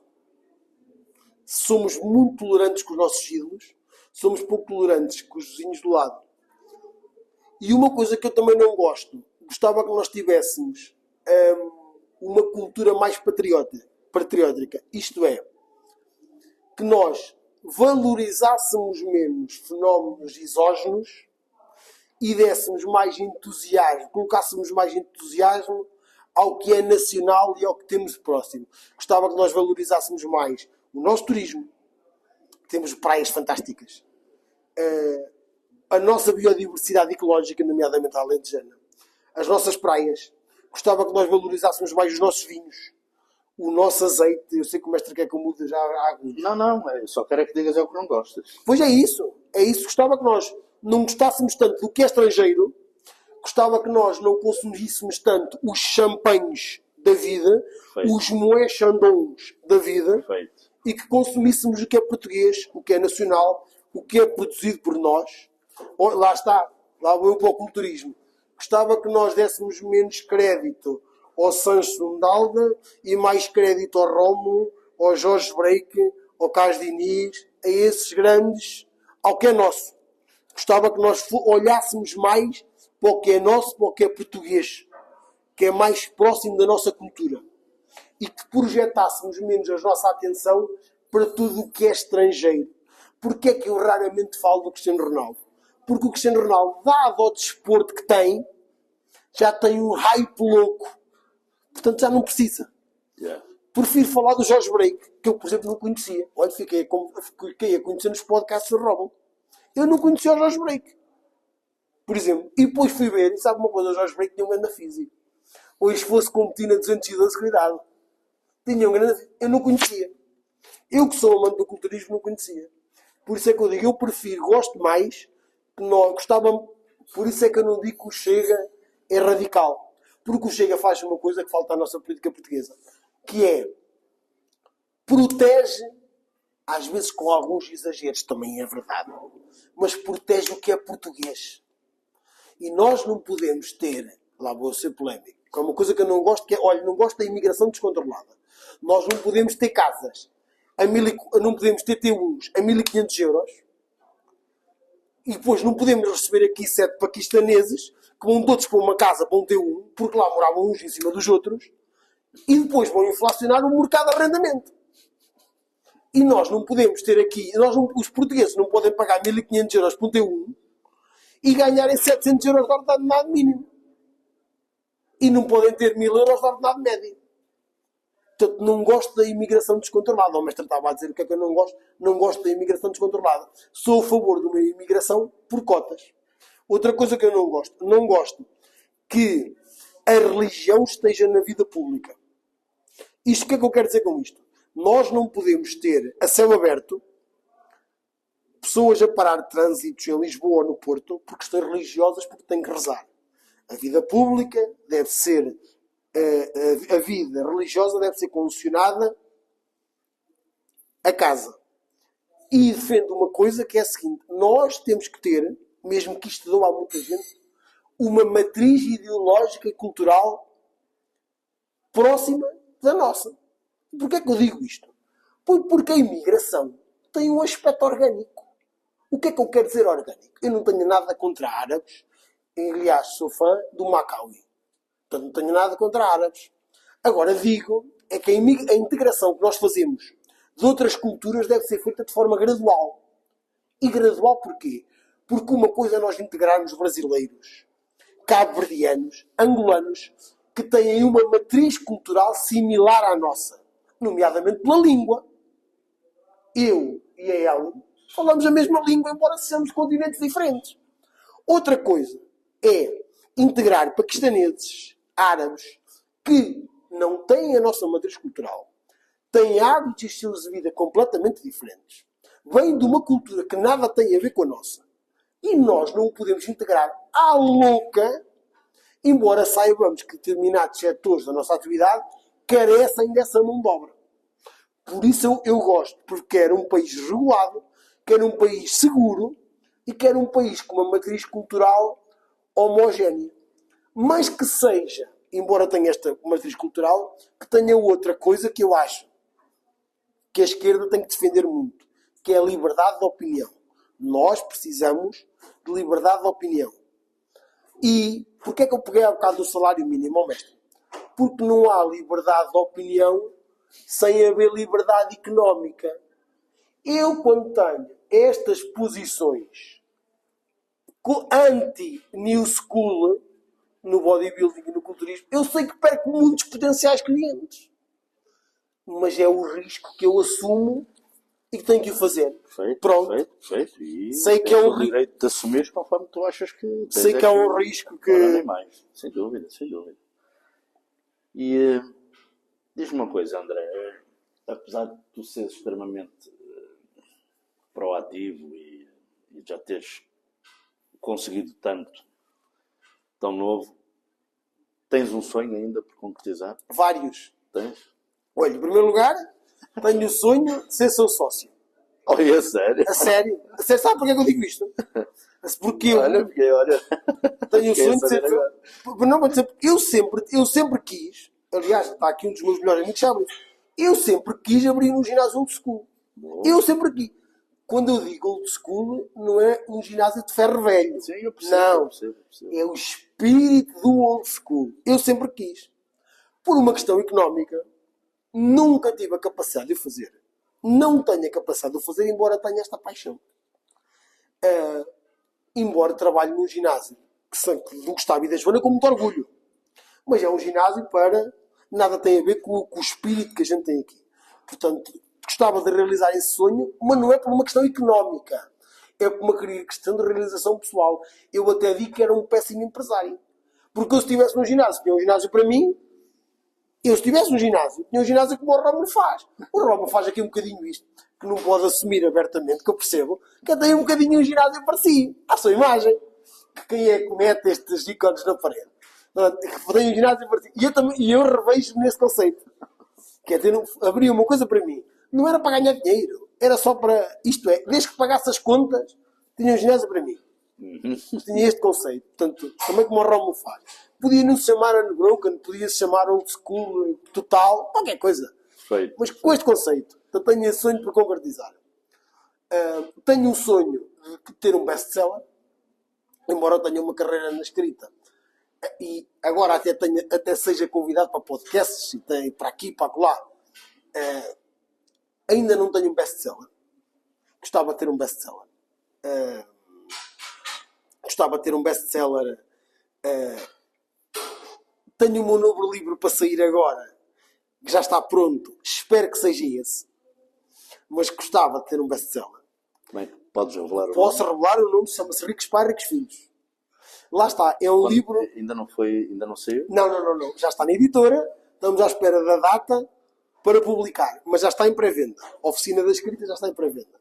[SPEAKER 2] Somos muito tolerantes com os nossos ídolos, somos pouco tolerantes com os vizinhos do lado. E uma coisa que eu também não gosto, gostava que nós tivéssemos uma cultura mais patriótica. Isto é, que nós valorizássemos menos fenómenos exógenos e dessemos mais entusiasmo, colocássemos mais entusiasmo ao que é nacional e ao que temos de próximo. Gostava que nós valorizássemos mais o nosso turismo. Temos praias fantásticas. A nossa biodiversidade ecológica, nomeadamente a alentejana. As nossas praias. Gostava que nós valorizássemos mais os nossos vinhos. O nosso azeite. Eu sei que o mestre quer que eu mude já a água.
[SPEAKER 1] Não, só quero é que digas é o que não gostas.
[SPEAKER 2] Pois é isso. É isso. Gostava que nós não gostássemos tanto do que é estrangeiro. Gostava que nós não consumíssemos tanto os champanhes da vida,
[SPEAKER 1] Perfeito.
[SPEAKER 2] os moés chandons da vida,
[SPEAKER 1] Perfeito.
[SPEAKER 2] e que consumíssemos o que é português, o que é nacional, o que é produzido por nós. Lá está, lá vou eu para o culturismo. Gostava que nós dessemos menos crédito ao Sancho Sundalda e mais crédito ao Romo, ao Jorge Break, ao Cas Diniz, a esses grandes, ao que é nosso. Gostava que nós olhássemos mais para o que é nosso, para o que é português, que é mais próximo da nossa cultura. E que projetássemos menos a nossa atenção para tudo o que é estrangeiro. Porquê é que eu raramente falo do Cristiano Ronaldo? Porque o Cristiano Ronaldo, dado ao desporto que tem, já tem um hype louco. Portanto, já não precisa.
[SPEAKER 1] Yeah.
[SPEAKER 2] Prefiro falar do Jorge Break, que eu, por exemplo, não conhecia. Olha, fiquei a conhecer nos podcasts do Robin. Eu não conhecia o Jorge Break. Por exemplo. E depois fui ver, e sabe uma coisa, o Jorge Break tinha um grande físico. Hoje, se fosse competir na 212, cuidado. Tinha um grande... Eu não conhecia. Eu que sou amante do culturismo, não conhecia. Por isso é que eu digo, eu prefiro, gosto mais, que não gostava... Por isso é que eu não digo que o Chega é radical. Porque o Chega faz uma coisa que falta à nossa política portuguesa. Que é, protege, às vezes com alguns exageros, também é verdade, mas protege o que é português. E nós não podemos ter, lá vou ser polémico, que é uma coisa que eu não gosto, que é, olha, não gosto da imigração descontrolada. Nós não podemos ter casas, não podemos ter T1s a 1500 euros, e depois não podemos receber aqui 7 paquistaneses que vão todos para uma casa para um T1, porque lá moravam uns em cima dos outros, e depois vão inflacionar o mercado de arrendamento. E nós não podemos ter aqui, os portugueses não podem pagar 1500 euros por um T1 e ganharem 700 euros de ordenado mínimo. E não podem ter 1000 euros de ordenado médio. Portanto, não gosto da imigração descontrolada. O mestre estava a dizer o que é que eu não gosto. Não gosto da imigração descontrolada. Sou a favor de uma imigração por cotas. Outra coisa que eu não gosto que a religião esteja na vida pública. Isto, o que é que eu quero dizer com isto? Nós não podemos ter, a céu aberto, pessoas a parar trânsitos em Lisboa ou no Porto por questões religiosas, porque têm que rezar. A vida pública deve ser, a vida religiosa deve ser condicionada a casa. E defendo uma coisa que é a seguinte: nós temos que ter, mesmo que isto doa a muita gente, uma matriz ideológica e cultural próxima da nossa. Porquê é que eu digo isto? Porque a imigração tem um aspecto orgânico. O que é que eu quero dizer orgânico? Eu não tenho nada contra árabes. Aliás, sou fã do Macaulay. Portanto, não tenho nada contra árabes. Agora, digo é que a integração que nós fazemos de outras culturas deve ser feita de forma gradual. E gradual porquê? Porque uma coisa é nós integrarmos brasileiros, cabo-verdianos, angolanos, que têm uma matriz cultural similar à nossa. Nomeadamente pela língua. Eu e a Ellen falamos a mesma língua, embora sejamos de continentes diferentes. Outra coisa é integrar paquistaneses, árabes, que não têm a nossa matriz cultural, têm hábitos e estilos de vida completamente diferentes, vêm de uma cultura que nada tem a ver com a nossa, e nós não o podemos integrar à louca, embora saibamos que determinados setores da nossa atividade carecem dessa mão de obra. Por isso eu gosto, porque quero um país regulado, quero um país seguro e quero um país com uma matriz cultural homogénea. Mas que seja, embora tenha esta matriz cultural, que tenha outra coisa que eu acho que a esquerda tem que defender muito, que é a liberdade de opinião. Nós precisamos de liberdade de opinião. E porquê é que eu peguei ao bocado do salário mínimo, mestre? porque não há liberdade de opinião sem haver liberdade económica. Eu, quando tenho estas posições anti-new school no bodybuilding e no culturismo, eu sei que perco muitos potenciais clientes. Mas é o risco que eu assumo e que tenho que o fazer.
[SPEAKER 1] Perfeito,
[SPEAKER 2] Pronto.
[SPEAKER 1] Perfeito. E
[SPEAKER 2] sei que é um
[SPEAKER 1] direito de assumir conforme tu achas que tens.
[SPEAKER 2] Sei que é um risco que...
[SPEAKER 1] Nem mais. Sem dúvida, sem dúvida. E diz-me uma coisa, André. Apesar de tu seres extremamente proativo e já teres conseguido tanto, tão novo, tens um sonho ainda por concretizar?
[SPEAKER 2] Vários.
[SPEAKER 1] Tens?
[SPEAKER 2] Olha, em primeiro lugar, tenho o sonho de ser seu sócio.
[SPEAKER 1] Olha, a sério?
[SPEAKER 2] A sério. Você sabe porque é que eu digo isto? Porque eu
[SPEAKER 1] olha,
[SPEAKER 2] tenho o sonho de ser... Não, mas eu sempre quis, aliás, está aqui um dos meus melhores amigos, sabe? Eu sempre quis abrir um ginásio old school.
[SPEAKER 1] Bom.
[SPEAKER 2] Eu sempre quis. Quando eu digo old school, não é um ginásio de ferro velho.
[SPEAKER 1] Sim, eu percebo,
[SPEAKER 2] não.
[SPEAKER 1] Eu percebo.
[SPEAKER 2] É o espírito do old school. Eu sempre quis. Por uma questão económica, nunca tive a capacidade de o fazer. Não tenho a capacidade de o fazer, embora tenha esta paixão. Embora trabalhe num ginásio do Gustavo e da Joana com muito orgulho. Mas é um ginásio para... Nada tem a ver com o espírito que a gente tem aqui. Portanto, gostava de realizar esse sonho, mas não é por uma questão económica. É por uma questão de realização pessoal. Eu até digo que era um péssimo empresário. Porque eu, se estivesse num ginásio, tinha um ginásio para mim. Eu, se estivesse num ginásio, tinha um ginásio como o Roman faz. O Roman faz aqui um bocadinho isto, que não pode assumir abertamente, que eu percebo, que tem um bocadinho um ginásio para si, à sua imagem. Que quem é que mete estes ícones na parede? Que tem um ginásio para si. E eu revejo nesse conceito. Que é abrir uma coisa para mim. Não era para ganhar dinheiro. Era só para... Isto é, desde que pagasse as contas, tinha um ginásio para mim. Tinha este conceito. Portanto, também como o Romo faz. Podia não se chamar Unbroken, podia se chamar Old School, Total, qualquer coisa.
[SPEAKER 1] Feito.
[SPEAKER 2] Mas com este conceito, eu tenho esse sonho para concretizar. Tenho um sonho de ter um best-seller, embora eu tenha uma carreira na escrita. E agora até seja convidado para podcasts, e para aqui, para lá. Ainda não tenho um best-seller. Gostava de ter um best-seller. Gostava de ter um best-seller. Tenho o meu novo livro para sair agora, que já está pronto. Espero que seja esse. Mas gostava de ter um best-seller.
[SPEAKER 1] Bem, podes revelar o nome?
[SPEAKER 2] Posso revelar o nome, chama-se Ricos Pais, Ricos Filhos. Lá está, é um livro...
[SPEAKER 1] Ainda não saiu?
[SPEAKER 2] Não. Já está na editora. Estamos à espera da data para publicar. Mas já está em pré-venda. A oficina da escrita já está em pré-venda.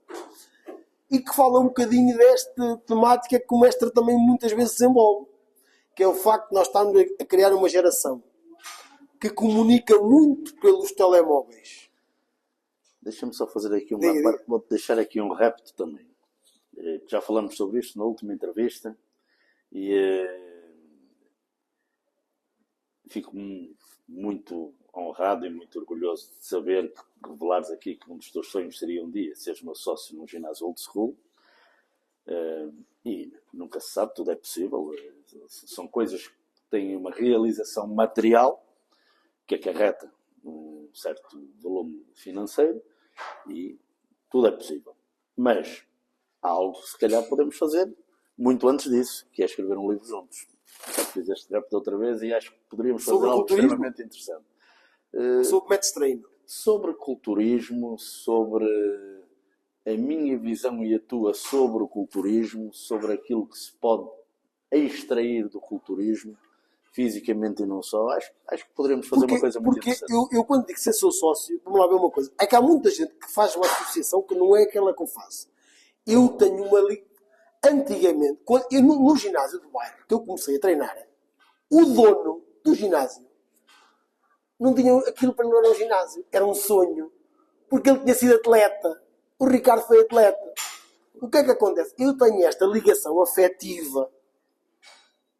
[SPEAKER 2] E que fala um bocadinho desta temática que o mestre também muitas vezes desenvolve. Que é o facto de nós estarmos a criar uma geração que comunica muito pelos telemóveis.
[SPEAKER 1] Deixa-me só fazer aqui uma parte. Vou-te deixar aqui um repto também. Já falamos sobre isto na última entrevista. E fico muito honrado e muito orgulhoso de saber que revelares aqui que um dos teus sonhos seria um dia seres meu sócio num ginásio old school. E nunca se sabe, tudo é possível. São coisas que têm uma realização material que acarreta um certo volume financeiro e tudo é possível. Mas há algo que se calhar podemos fazer muito antes disso, que é escrever um livro juntos. Já fiz este rap outra vez e acho que poderíamos fazer algo extremamente interessante.
[SPEAKER 2] Sobre métodos de treino.
[SPEAKER 1] Sobre culturismo, sobre a minha visão e a tua sobre o culturismo, sobre aquilo que se pode extrair do culturismo, fisicamente e não só. Acho que poderíamos fazer uma coisa muito interessante.
[SPEAKER 2] Porque eu quando digo ser seu sócio, vamos lá ver uma coisa. É que há muita gente que faz uma associação que não é aquela que eu faço. Eu tenho uma... Antigamente, no ginásio do bairro, que eu comecei a treinar, o dono do ginásio não tinha aquilo, para não era um ginásio, era um sonho, porque ele tinha sido atleta. O Ricardo foi atleta. O que é que acontece? Eu tenho esta ligação afetiva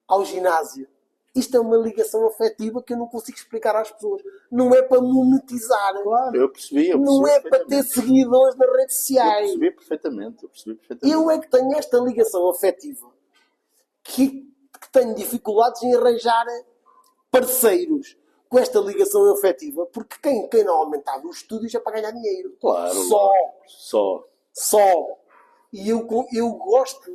[SPEAKER 2] ao ginásio. Isto é uma ligação afetiva que eu não consigo explicar às pessoas. Não é para monetizar.
[SPEAKER 1] Claro, eu percebi
[SPEAKER 2] não é para ter seguidores nas redes sociais.
[SPEAKER 1] Eu percebi perfeitamente.
[SPEAKER 2] Eu é que tenho esta ligação afetiva que tenho dificuldades em arranjar parceiros. com esta ligação afetiva, porque quem normalmente está nos estúdios é para ganhar dinheiro.
[SPEAKER 1] Claro.
[SPEAKER 2] Só. E eu gosto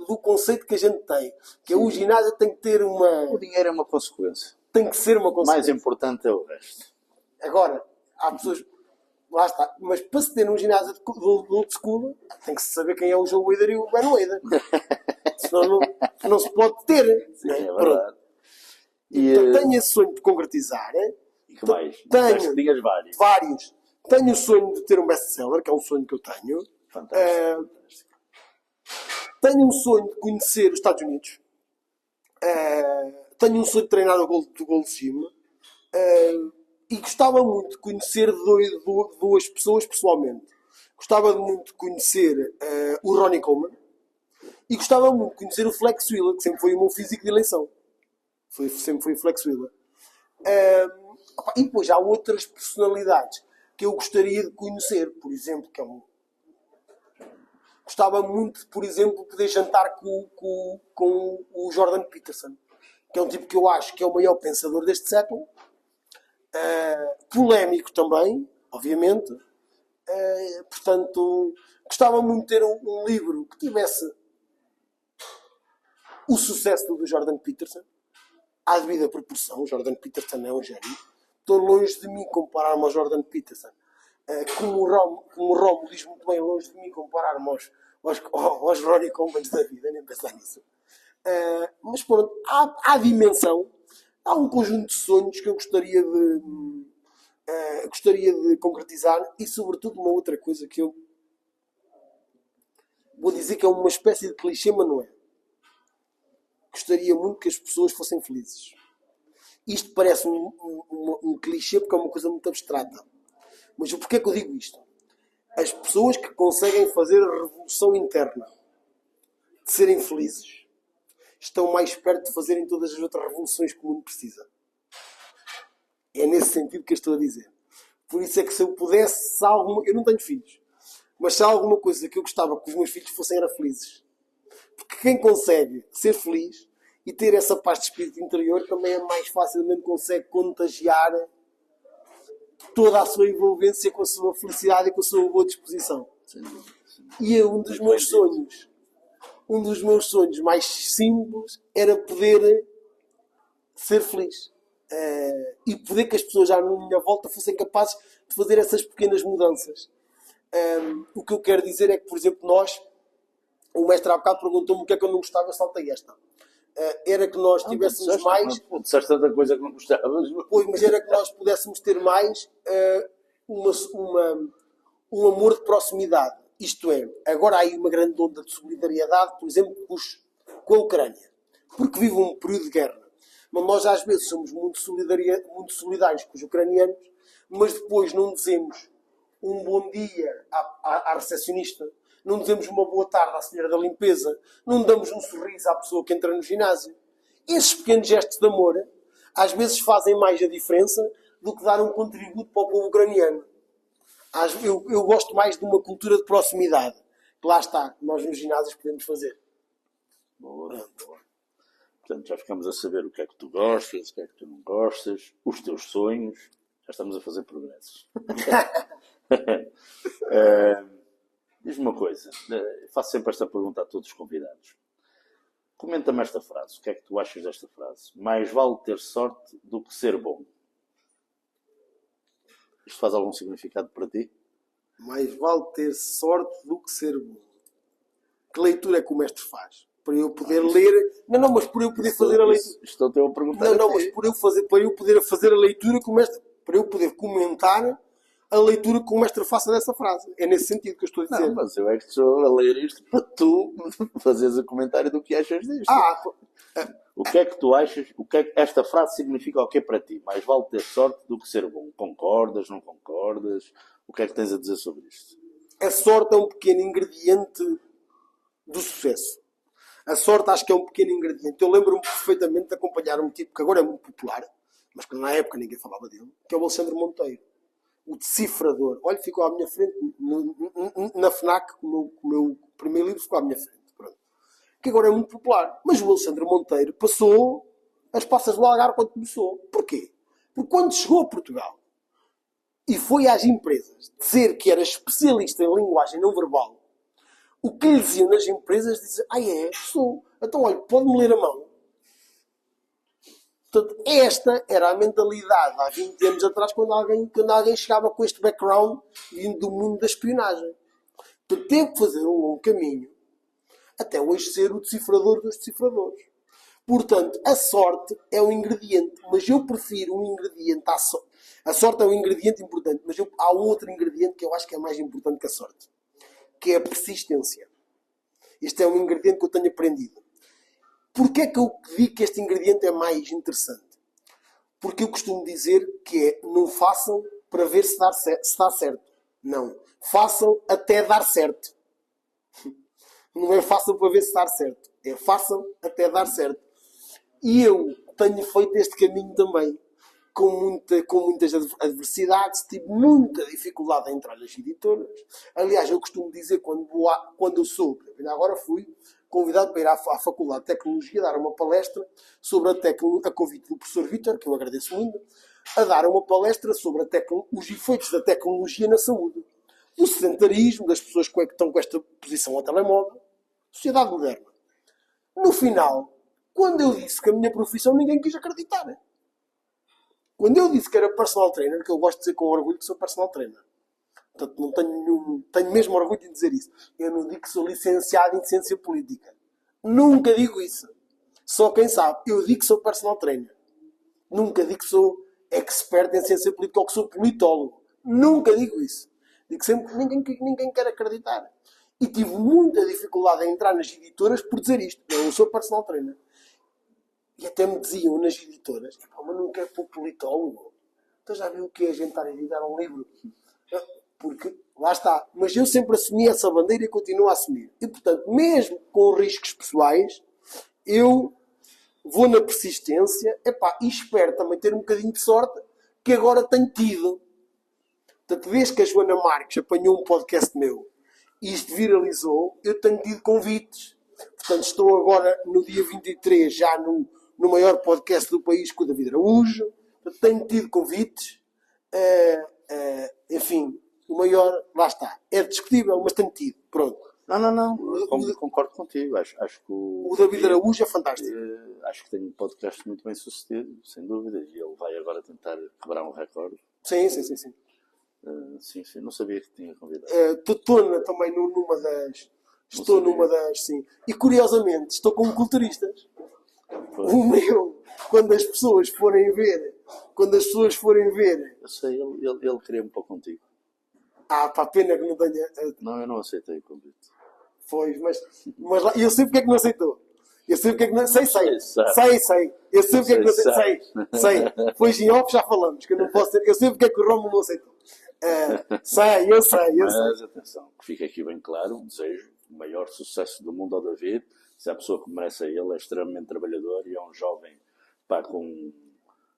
[SPEAKER 2] do conceito que a gente tem, que é o ginásio tem que ter uma...
[SPEAKER 1] O dinheiro é uma consequência.
[SPEAKER 2] Tem que ser uma
[SPEAKER 1] O
[SPEAKER 2] consequência.
[SPEAKER 1] mais importante é o resto.
[SPEAKER 2] Agora, há pessoas... Lá está. Mas para se ter um ginásio de old school, tem que se saber quem é o Joe Weider e o Ben Weider. Senão não se pode ter.
[SPEAKER 1] Sim,
[SPEAKER 2] né?
[SPEAKER 1] é verdade.
[SPEAKER 2] Então, tenho esse sonho de concretizar.
[SPEAKER 1] E que mais?
[SPEAKER 2] Tenho
[SPEAKER 1] vários.
[SPEAKER 2] Tenho o sonho de ter um best-seller, que é um sonho que eu tenho.
[SPEAKER 1] Fantástico.
[SPEAKER 2] Tenho um sonho de conhecer os Estados Unidos. Tenho um sonho de treinar o Gold Gym. E gostava muito de conhecer duas pessoas pessoalmente. Gostava muito de conhecer o Ronnie Coleman. E gostava muito de conhecer o Flex Wheeler, que sempre foi o meu físico de eleição. Sempre foi o Flex Wheeler. E depois há outras personalidades que eu gostaria de conhecer. Por exemplo, gostava muito de, por exemplo, poder jantar com o Jordan Peterson, que é um tipo que eu acho que é o maior pensador deste século. Polémico também, obviamente. Portanto, gostava muito de ter um livro que tivesse o sucesso do Jordan Peterson, à devida proporção. O Jordan Peterson é um gênio. Estou longe de mim comparar-me ao Jordan Peterson. Como o Romo diz muito bem, longe de mim comparar-me aos Ronnie Coleman da vida, nem pensar nisso. Mas pronto, há dimensão, há um conjunto de sonhos que eu gostaria de concretizar e, sobretudo, uma outra coisa que eu vou dizer que é uma espécie de clichê, mas não é. Gostaria muito que as pessoas fossem felizes. Isto parece um clichê porque é uma coisa muito abstrata. Mas porquê é que eu digo isto? As pessoas que conseguem fazer a revolução interna de serem felizes estão mais perto de fazerem todas as outras revoluções que o mundo precisa. É nesse sentido que eu estou a dizer. Por isso é que se eu pudesse, eu não tenho filhos, mas se há alguma coisa que eu gostava que os meus filhos fossem era felizes. Porque quem consegue ser feliz e ter essa paz de espírito interior também é mais facilmente consegue contagiar toda a sua envolvência com a sua felicidade e com a sua boa disposição. E um dos meus sonhos mais simples era poder ser feliz. E poder que as pessoas à minha volta fossem capazes de fazer essas pequenas mudanças. O que eu quero dizer é que, por exemplo, o mestre há bocado perguntou-me o que é que eu não gostava, eu saltei esta. Era que nós tivéssemos mais...
[SPEAKER 1] Disseste tanta coisa que não gostavas.
[SPEAKER 2] Pois, mas era que nós pudéssemos ter mais um amor de proximidade. Isto é, agora há aí uma grande onda de solidariedade, por exemplo, com a Ucrânia. Porque vive um período de guerra. Mas nós às vezes somos muito solidários com os ucranianos, mas depois não dizemos um bom dia à recepcionista, não dizemos uma boa tarde à senhora da limpeza, não damos um sorriso à pessoa que entra no ginásio. Esses pequenos gestos de amor às vezes fazem mais a diferença do que dar um contributo para o povo ucraniano. Eu gosto mais de uma cultura de proximidade. Que lá está, nós nos ginásios podemos fazer.
[SPEAKER 1] Boa. Portanto, já ficamos a saber o que é que tu gostas, o que é que tu não gostas, os teus sonhos. Já estamos a fazer progressos. Diz-me uma coisa. Faço sempre esta pergunta a todos os convidados. Comenta-me esta frase. O que é que tu achas desta frase? Mais vale ter sorte do que ser bom. Isto faz algum significado para ti?
[SPEAKER 2] Mais vale ter sorte do que ser bom. Que leitura é que o mestre faz? Para eu poder ler... Não, mas para eu poder fazer a leitura...
[SPEAKER 1] Estou-te a perguntar.
[SPEAKER 2] Não, mas para eu poder fazer a leitura que o mestre... Para eu poder comentar a leitura que o mestre faça dessa frase. É nesse sentido que eu estou a dizer.
[SPEAKER 1] Não, mas eu é que estou a ler isto para tu fazeres o comentário do que achas disto. O que é que tu achas? O que é que esta frase significa o que para ti? Mais vale ter sorte do que ser bom. Concordas? Não concordas? O que é que tens a dizer sobre isto?
[SPEAKER 2] A sorte é um pequeno ingrediente do sucesso. A sorte acho que é um pequeno ingrediente. Eu lembro-me perfeitamente de acompanhar um tipo que agora é muito popular, mas que na época ninguém falava dele, que é o Alexandre Monteiro. O decifrador. Olha, ficou à minha frente na FNAC, o meu primeiro livro ficou à minha frente. Pronto. Que agora é muito popular. Mas o Alexandre Monteiro passou as passas do Algarve quando começou. Porquê? Porque quando chegou a Portugal e foi às empresas dizer que era especialista em linguagem não verbal, o que lhe diziam nas empresas diziam, sou. Então, olha, pode-me ler a mão. Portanto, esta era a mentalidade há 20 anos atrás, quando alguém chegava com este background vindo do mundo da espionagem. Portanto, teve que fazer um longo caminho até hoje ser o decifrador dos decifradores. Portanto, a sorte é um ingrediente, mas eu prefiro um ingrediente à sorte. A sorte é um ingrediente importante, mas há um outro ingrediente que eu acho que é mais importante que a sorte, que é a persistência. Este é um ingrediente que eu tenho aprendido. Porquê é que eu digo que este ingrediente é mais interessante? Porque eu costumo dizer que é, não façam para ver se dá certo. Não. Façam até dar certo. Não é façam para ver se dá certo. É façam até dar certo. E eu tenho feito este caminho também. Com muitas adversidades. Tive muita dificuldade em entrar nas editoras. Aliás, eu costumo dizer quando eu sou, agora fui convidado para ir à Faculdade de Tecnologia dar uma palestra sobre a convite do professor Vítor, que eu agradeço muito, a dar uma palestra sobre os efeitos da tecnologia na saúde. O sedentarismo das pessoas que estão com esta posição ao telemóvel. Sociedade moderna. No final, quando eu disse que a minha profissão, ninguém quis acreditar. Quando eu disse que era personal trainer, que eu gosto de dizer com orgulho que sou personal trainer. Portanto, não tenho mesmo orgulho de dizer isso. Eu não digo que sou licenciado em ciência política. Nunca digo isso. Só quem sabe. Eu digo que sou personal trainer. Nunca digo que sou expert em ciência política ou que sou politólogo. Nunca digo isso. Digo sempre que ninguém quer acreditar. E tive muita dificuldade em entrar nas editoras por dizer isto. Eu sou personal trainer. E até me diziam nas editoras, mas não quero pôr politólogo. Então já viu o que é a gente estar a editar um livro? Porque, lá está. Mas eu sempre assumi essa bandeira e continuo a assumir. E, portanto, mesmo com riscos pessoais, eu vou na persistência e espero também ter um bocadinho de sorte que agora tenho tido. Portanto, desde que a Joana Marques apanhou um podcast meu e isto viralizou, eu tenho tido convites. Portanto, estou agora no dia 23 já no maior podcast do país com o David Araújo. Portanto, tenho tido convites. Enfim, o maior, lá está. É discutível, mas tenho tido. Pronto.
[SPEAKER 1] Não. Concordo contigo. Acho que
[SPEAKER 2] o David Araújo é fantástico.
[SPEAKER 1] Acho que tem um podcast muito bem sucedido, sem dúvida. E ele vai agora tentar quebrar um recorde.
[SPEAKER 2] Sim.
[SPEAKER 1] Sim. Não sabia que tinha convidado.
[SPEAKER 2] Estou também numa das... Estou numa das... Sim. E curiosamente, estou com culturistas. O meu, quando as pessoas forem ver...
[SPEAKER 1] Eu sei, ele queria-me para contigo.
[SPEAKER 2] Pena que não tenha...
[SPEAKER 1] Não, eu não aceitei o convite.
[SPEAKER 2] Pois, mas lá, eu sei porque é que não aceitou. Eu sei porque é que não... Sei. Eu sei porque é que não aceitou. Sei. Pois em off já falamos, que eu não posso ter... Eu sei porque é que o Romulo não aceitou. Eu sei.
[SPEAKER 1] Mas atenção, que fica aqui bem claro, desejo o maior sucesso do mundo ao David. Se a pessoa que merece a ele é extremamente trabalhador e é um jovem com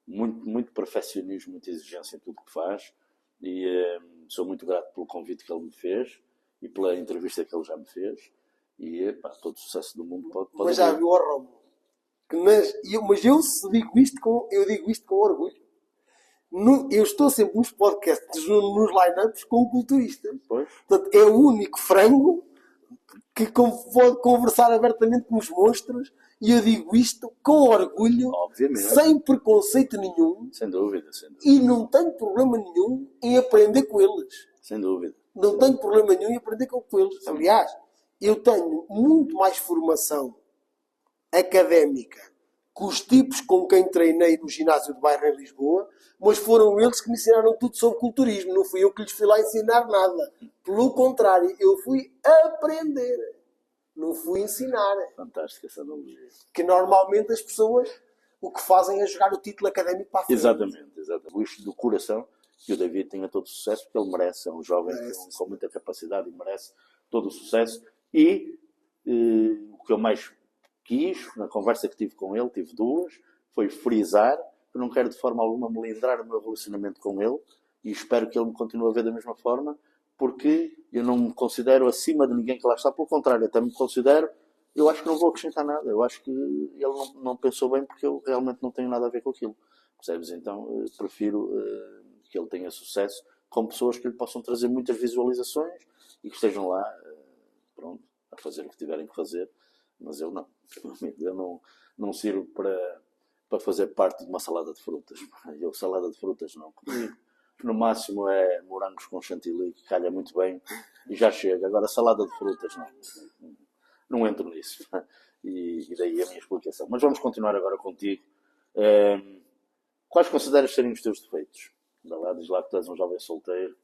[SPEAKER 1] muito perfeccionismo, muita exigência em tudo que faz. E sou muito grato pelo convite que ele me fez e pela entrevista que ele já me fez. E todo o sucesso do mundo pode
[SPEAKER 2] mas já viu o Romulo. Mas eu digo isto com orgulho. Eu estou sempre nos podcasts, nos line-ups com culturistas. Portanto, é o único frango que pode conversar abertamente com os monstros, e eu digo isto com orgulho,
[SPEAKER 1] obviamente,
[SPEAKER 2] sem preconceito nenhum.
[SPEAKER 1] Sem dúvida.
[SPEAKER 2] E não tenho problema nenhum em aprender com eles.
[SPEAKER 1] Sem dúvida.
[SPEAKER 2] Não tenho problema nenhum em aprender com eles. Aliás, eu tenho muito mais formação académica que os tipos com quem treinei no ginásio de bairro em Lisboa, mas foram eles que me ensinaram tudo sobre culturismo. Não fui eu que lhes fui lá ensinar nada. Pelo contrário, eu fui aprender. Não fui ensinar.
[SPEAKER 1] Fantástica essa analogia.
[SPEAKER 2] Que normalmente as pessoas o que fazem é jogar o título académico para a frente.
[SPEAKER 1] Exatamente. Isto do coração, que o David tenha todo o sucesso, porque ele merece. É um jovem com muita capacidade e merece todo o sucesso. E o que eu mais quis, na conversa que tive com ele, tive duas, foi frisar que não quero de forma alguma melindrar o meu relacionamento com ele, e espero que ele me continue a ver da mesma forma, porque eu não me considero acima de ninguém que lá está. Pelo contrário, até me considero, eu acho que não vou acrescentar nada. Eu acho que ele não pensou bem, porque eu realmente não tenho nada a ver com aquilo. Percebes? Então, prefiro que ele tenha sucesso com pessoas que lhe possam trazer muitas visualizações e que estejam lá, pronto, a fazer o que tiverem que fazer. Mas eu não. Eu não sirvo para fazer parte de uma salada de frutas. Eu, salada de frutas, não. Comigo, no máximo é morangos com chantilly, que calha muito bem, e já chega. Agora, salada de frutas, não. Não entro nisso. E daí a minha explicação. Mas vamos continuar agora contigo. Quais consideras serem os teus defeitos? Diz lá que tu és um jovem solteiro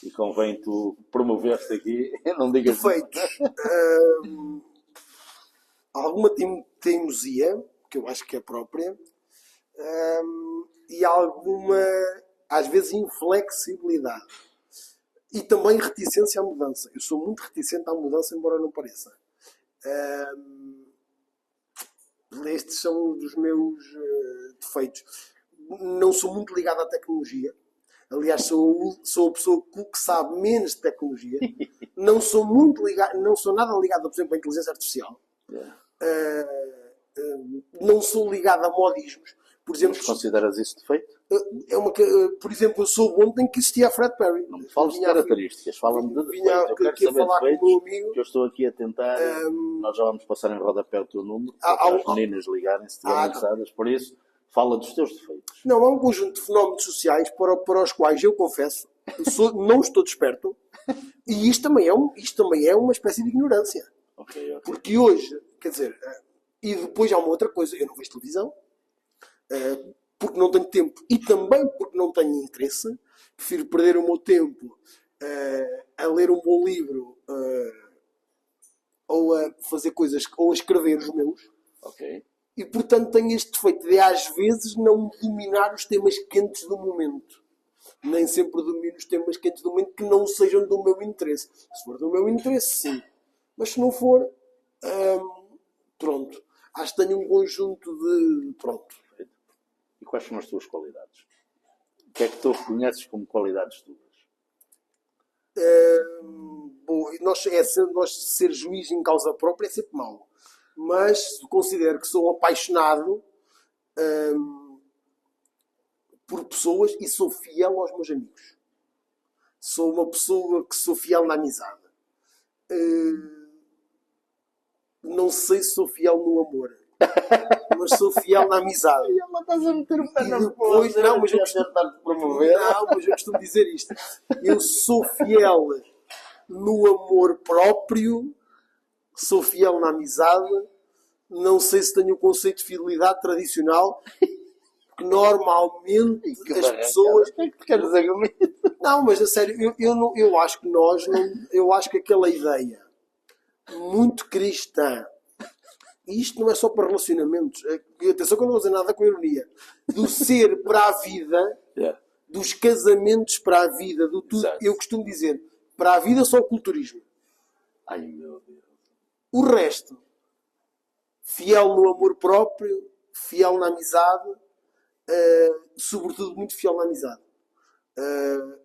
[SPEAKER 1] e convém tu promover-te aqui. Não digas
[SPEAKER 2] defeitos. Alguma teimosia, que eu acho que é própria, e alguma, às vezes, inflexibilidade. E também reticência à mudança. Eu sou muito reticente à mudança, embora não pareça. Estes são dos meus defeitos. Não sou muito ligado à tecnologia. Aliás, sou a pessoa que sabe menos de tecnologia. Não sou nada ligado, por exemplo, à inteligência artificial. Não sou ligado a modismos. Por exemplo,
[SPEAKER 1] mas consideras isso defeito?
[SPEAKER 2] Por exemplo, eu soube ontem que existia a Fred Perry.
[SPEAKER 1] Não me fales de características, fala-me de defeitos. Eu quero saber defeitos, que eu estou aqui a tentar. Nós já vamos passar em rodapé o teu número, para as meninas ligarem se estiverem interessadas. Por isso, fala dos teus defeitos.
[SPEAKER 2] Não, há um conjunto de fenómenos sociais para os quais eu confesso, não estou desperto, e isto também é uma espécie de ignorância.
[SPEAKER 1] Okay.
[SPEAKER 2] Porque hoje, quer dizer, e depois há uma outra coisa, eu não vejo televisão, porque não tenho tempo e também porque não tenho interesse. Prefiro perder o meu tempo a ler um bom livro ou a fazer coisas, ou a escrever os meus.
[SPEAKER 1] Ok.
[SPEAKER 2] E portanto tenho este defeito de às vezes não dominar os temas quentes do momento. Nem sempre domino os temas quentes do momento que não sejam do meu interesse. Se for do meu interesse, sim. Mas se não for, pronto. Acho que tenho um conjunto de... Pronto.
[SPEAKER 1] E quais são as tuas qualidades? O que é que tu reconheces como qualidades tuas?
[SPEAKER 2] Nós ser juiz em causa própria é sempre mau. Mas considero que sou apaixonado por pessoas e sou fiel aos meus amigos. Sou uma pessoa que sou fiel na amizade. Não sei se sou fiel no amor. Mas sou fiel na amizade.
[SPEAKER 1] E ela estás a meter o pé na
[SPEAKER 2] depois,
[SPEAKER 1] não, mas eu
[SPEAKER 2] costumo dizer isto. Eu sou fiel no amor próprio, sou fiel na amizade, não sei se tenho o conceito de fidelidade tradicional, que normalmente as pessoas...
[SPEAKER 1] O que é que tu queres dizer comigo?
[SPEAKER 2] Não, mas a sério, eu acho que eu acho que aquela ideia muito cristã, e isto não é só para relacionamentos, atenção que eu não vou dizer nada com ironia, do ser para a vida, dos casamentos para a vida, do tudo. Exato. Eu costumo dizer, para a vida só o culturismo.
[SPEAKER 1] Ai meu Deus.
[SPEAKER 2] O resto, fiel no amor próprio, fiel na amizade, sobretudo muito fiel na amizade.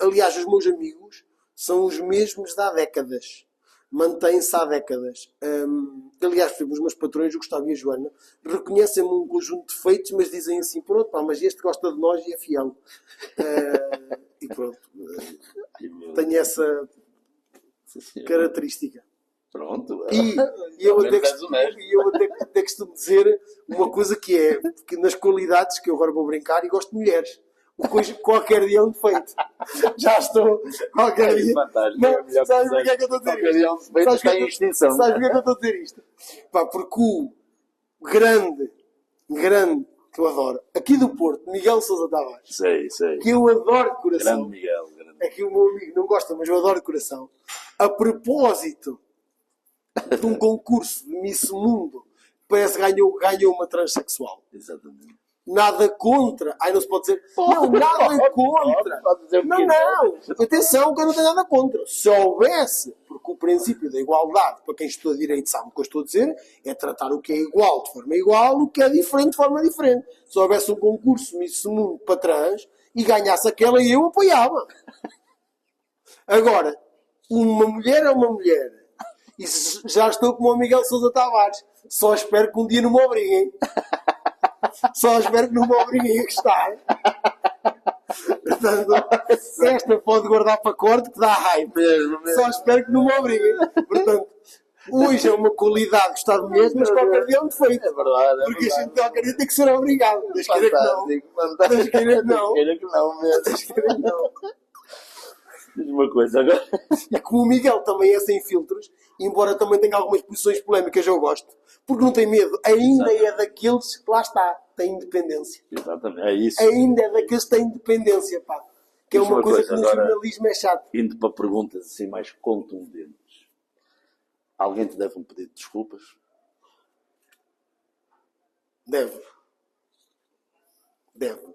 [SPEAKER 2] Aliás, os meus amigos são os mesmos de há décadas. Mantém-se há décadas. Aliás, por exemplo, os meus patrões, o Gustavo e a Joana, reconhecem-me um conjunto de defeitos, mas dizem assim, pronto, pá, mas este gosta de nós e é fiel. E pronto. Tenho essa característica.
[SPEAKER 1] Pronto.
[SPEAKER 2] E eu até costumo dizer uma coisa que é, que nas qualidades, que eu agora vou brincar, e gosto de mulheres. Qualquer dia é um defeito. Já estou. Qualquer dia. Não, sabes porque é que eu estou a dizer isto? Sabes porque é que eu estou a dizer isto? Pá, porque o grande, que eu adoro, aqui do Porto, Miguel Sousa Tavares.
[SPEAKER 1] Sei.
[SPEAKER 2] Que eu adoro de coração.
[SPEAKER 1] Grande Miguel.
[SPEAKER 2] É que o meu amigo não gosta, mas eu adoro de coração. A propósito de um concurso de Miss Mundo, parece que ganhou uma transexual.
[SPEAKER 1] Exatamente.
[SPEAKER 2] Nada contra. Ai, não se pode dizer. Não, nada contra. Não. Atenção, que eu não tenho nada contra. Se houvesse, porque o princípio da igualdade, para quem estuda direito sabe o que eu estou a dizer, é tratar o que é igual de forma igual, o que é diferente de forma diferente. Se houvesse um concurso Miss Mundo para trás e ganhasse aquela, eu apoiava. Agora, uma mulher é uma mulher. E já estou como o Miguel Sousa Tavares. Só espero que um dia não me obriguem. Só espero que não me obriguem a gostar. Portanto, esta pode guardar para corte que dá raiva. Só espero que não me obriguem. Portanto, hoje é uma qualidade gostar de mesmo, mas qualquer dia é um defeito.
[SPEAKER 1] É verdade.
[SPEAKER 2] Porque a gente qualquer dia tem que ser obrigado. Deixa querer que não.
[SPEAKER 1] Fantástico.
[SPEAKER 2] Deixa querer que não.
[SPEAKER 1] Queira que não mesmo.
[SPEAKER 2] Deixa querer que não.
[SPEAKER 1] Diz uma coisa agora.
[SPEAKER 2] E como o Miguel também é sem filtros, embora também tenha algumas posições polémicas, eu gosto. Porque não tem medo. Ainda é daqueles que lá está, tem independência.
[SPEAKER 1] Exatamente, é isso.
[SPEAKER 2] Ainda é daqueles que têm independência, pá. Que é
[SPEAKER 1] Diz
[SPEAKER 2] uma
[SPEAKER 1] uma
[SPEAKER 2] coisa
[SPEAKER 1] coisa,
[SPEAKER 2] que no
[SPEAKER 1] agora-
[SPEAKER 2] jornalismo é chato.
[SPEAKER 1] Indo para perguntas assim mais contundentes. Alguém te deve um pedido de desculpas?
[SPEAKER 2] Deve. Deve.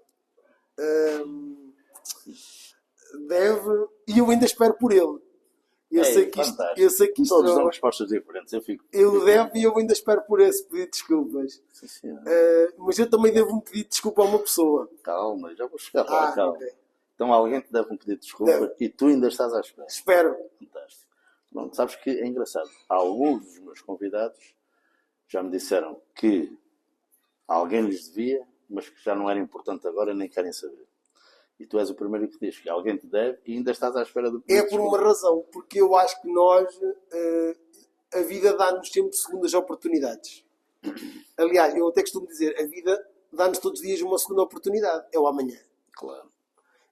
[SPEAKER 2] E eu ainda espero por ele. Eu sei que isto.
[SPEAKER 1] Fantástico.
[SPEAKER 2] Eu sei que isto.
[SPEAKER 1] Todos dão respostas diferentes. Eu fico.
[SPEAKER 2] Eu devo e eu ainda espero por esse pedido de desculpas.
[SPEAKER 1] Sim, senhor.
[SPEAKER 2] Mas eu também devo um pedido de desculpa a uma pessoa.
[SPEAKER 1] Calma, já vou chegar lá, calma.
[SPEAKER 2] Ok.
[SPEAKER 1] Então alguém te deve um pedido de desculpa
[SPEAKER 2] Deve.
[SPEAKER 1] e tu ainda estás à espera.
[SPEAKER 2] Espero.
[SPEAKER 1] Fantástico. Não, sabes que é engraçado. Alguns dos meus convidados já me disseram que alguém lhes devia, mas que já não era importante agora nem querem saber. E tu és o primeiro que diz que alguém te deve e ainda estás à espera do pedido
[SPEAKER 2] É
[SPEAKER 1] de
[SPEAKER 2] por uma
[SPEAKER 1] desculpa.
[SPEAKER 2] razão. Porque eu acho que nós. A vida dá-nos sempre segundas oportunidades. Aliás, eu até costumo dizer: a vida dá-nos todos os dias uma segunda oportunidade. É o amanhã.
[SPEAKER 1] Claro.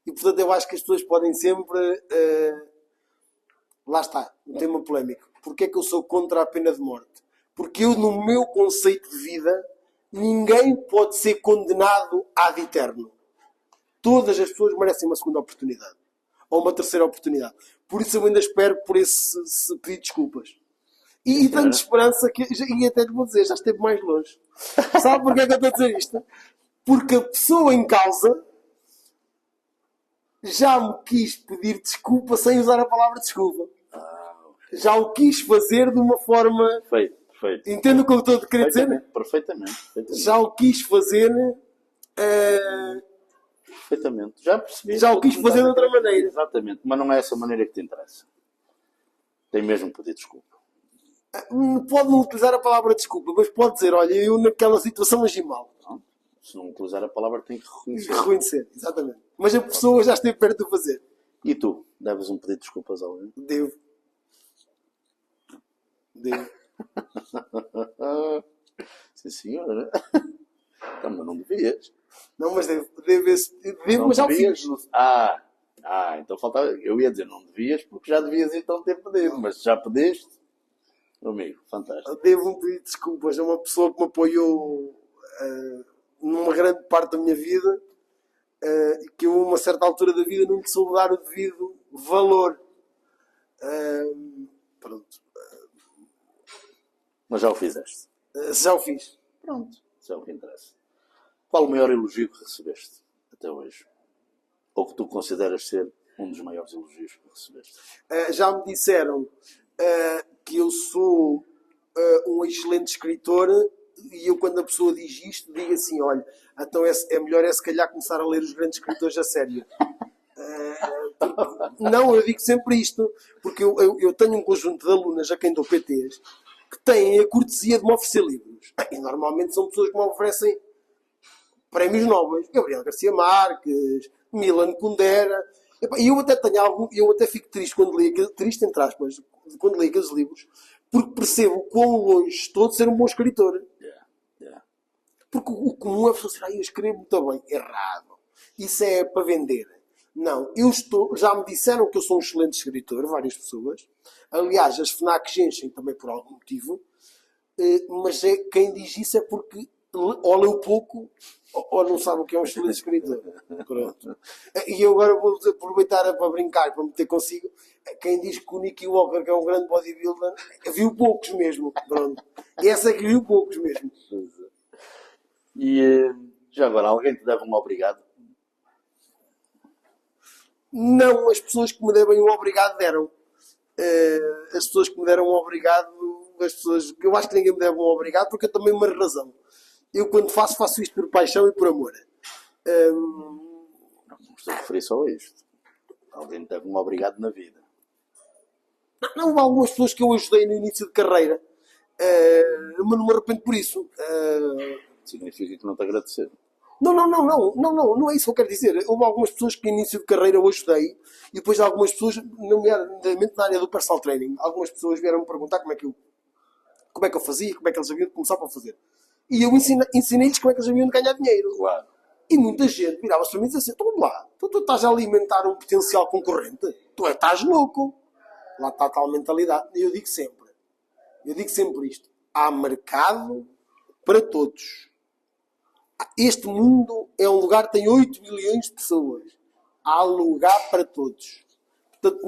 [SPEAKER 2] E portanto eu acho que as pessoas podem sempre. Lá está, um tema polémico. Porquê é que eu sou contra a pena de morte? Porque eu, no meu conceito de vida, ninguém pode ser condenado ad eterno. Todas as pessoas merecem uma segunda oportunidade. Ou uma terceira oportunidade. Por isso eu ainda espero por esse pedido de desculpas. E tenho esperança que. E até te vou dizer, já esteve mais longe. Sabe porquê é que eu estou a dizer isto? Porque a pessoa em causa já me quis pedir desculpa sem usar a palavra desculpa. Já o quis fazer de uma forma.
[SPEAKER 1] Perfeito, perfeito.
[SPEAKER 2] Entendo o que eu estou a querer dizer?
[SPEAKER 1] Perfeitamente.
[SPEAKER 2] Já o quis fazer.
[SPEAKER 1] Perfeitamente. Já percebi.
[SPEAKER 2] Já o quis fazer de outra maneira.
[SPEAKER 1] Exatamente. Mas não é essa maneira que te interessa. Tem mesmo que pedir desculpa.
[SPEAKER 2] Pode não utilizar a palavra desculpa, mas pode dizer: olha, eu naquela situação agi mal.
[SPEAKER 1] Não? Se não utilizar a palavra, tem que reconhecer.
[SPEAKER 2] Reconhecer, exatamente. Mas a pessoa já esteve perto de fazer.
[SPEAKER 1] E tu? Deves um pedido de desculpas a alguém?
[SPEAKER 2] Devo.
[SPEAKER 1] Sim, senhora. Então, mas não devias.
[SPEAKER 2] Não, mas devo
[SPEAKER 1] Não
[SPEAKER 2] mas já o
[SPEAKER 1] devias.
[SPEAKER 2] fiz.
[SPEAKER 1] Então faltava. Eu ia dizer não devias, porque já devias então ter pedido, mas já pediste. Meu amigo, fantástico.
[SPEAKER 2] Devo um pedido de desculpas a uma pessoa que me apoiou numa grande parte da minha vida e que eu, a uma certa altura da vida, não lhe soube dar o devido valor. Pronto.
[SPEAKER 1] Mas já o fizeste.
[SPEAKER 2] Já o fiz.
[SPEAKER 1] Pronto. Isso é o que interessa. Qual o maior elogio que recebeste até hoje? Ou que tu consideras ser um dos maiores elogios que recebeste?
[SPEAKER 2] Já me disseram que eu sou um excelente escritor e eu, quando a pessoa diz isto, digo assim: olha, então é melhor se calhar começar a ler os grandes escritores a sério. Não, eu digo sempre isto, porque eu tenho um conjunto de alunas a quem dou PTs que têm a cortesia de me oferecer livros. E normalmente são pessoas que me oferecem prémios nobres. Gabriel Garcia Marques, Milan Kundera. E eu até tenho algo, eu até fico triste quando leio, triste entre aspas, quando leio aqueles livros, porque percebo quão longe estou de ser um bom escritor.
[SPEAKER 1] Yeah.
[SPEAKER 2] Porque o comum é a pessoa dizer: eu escrevo muito bem. Errado. Isso é para vender. Não, já me disseram que eu sou um excelente escritor, várias pessoas. Aliás, as FNACs enchem também por algum motivo. Mas quem diz isso é porque ou leu pouco ou não sabe o que é um excelente escritor. Pronto. E eu agora vou aproveitar para brincar, para meter consigo. Quem diz que o Nicky Walker, que é um grande bodybuilder, viu poucos mesmo. Pronto. E essa é que viu poucos mesmo.
[SPEAKER 1] E já agora, alguém te deve um obrigado?
[SPEAKER 2] Não, as pessoas que me devem um obrigado deram. As pessoas que me deram um obrigado, eu acho que ninguém me deve um obrigado, porque eu também me razão. Eu, quando faço isto por paixão e por amor.
[SPEAKER 1] Não estou a referir só a isto. Alguém te deve um obrigado na vida.
[SPEAKER 2] Não, há algumas pessoas que eu ajudei no início de carreira, mas não me arrependo por isso.
[SPEAKER 1] significa que não te agradeceram.
[SPEAKER 2] Não é isso que eu quero dizer. Houve algumas pessoas que, no início de carreira, eu ajudei, e depois algumas pessoas, nomeadamente na área do personal training, algumas pessoas vieram-me perguntar como é que eu fazia, como é que eles haviam de começar para fazer. E eu ensinei-lhes como é que eles haviam de ganhar dinheiro.
[SPEAKER 1] Claro.
[SPEAKER 2] E muita gente virava-se para mim e dizia assim: então vamos lá, tu estás a alimentar um potencial concorrente, estás louco. Lá está a tal mentalidade. E eu digo sempre isto: há mercado para todos. Este mundo é um lugar que tem 8 bilhões de pessoas. Há lugar para todos. Portanto,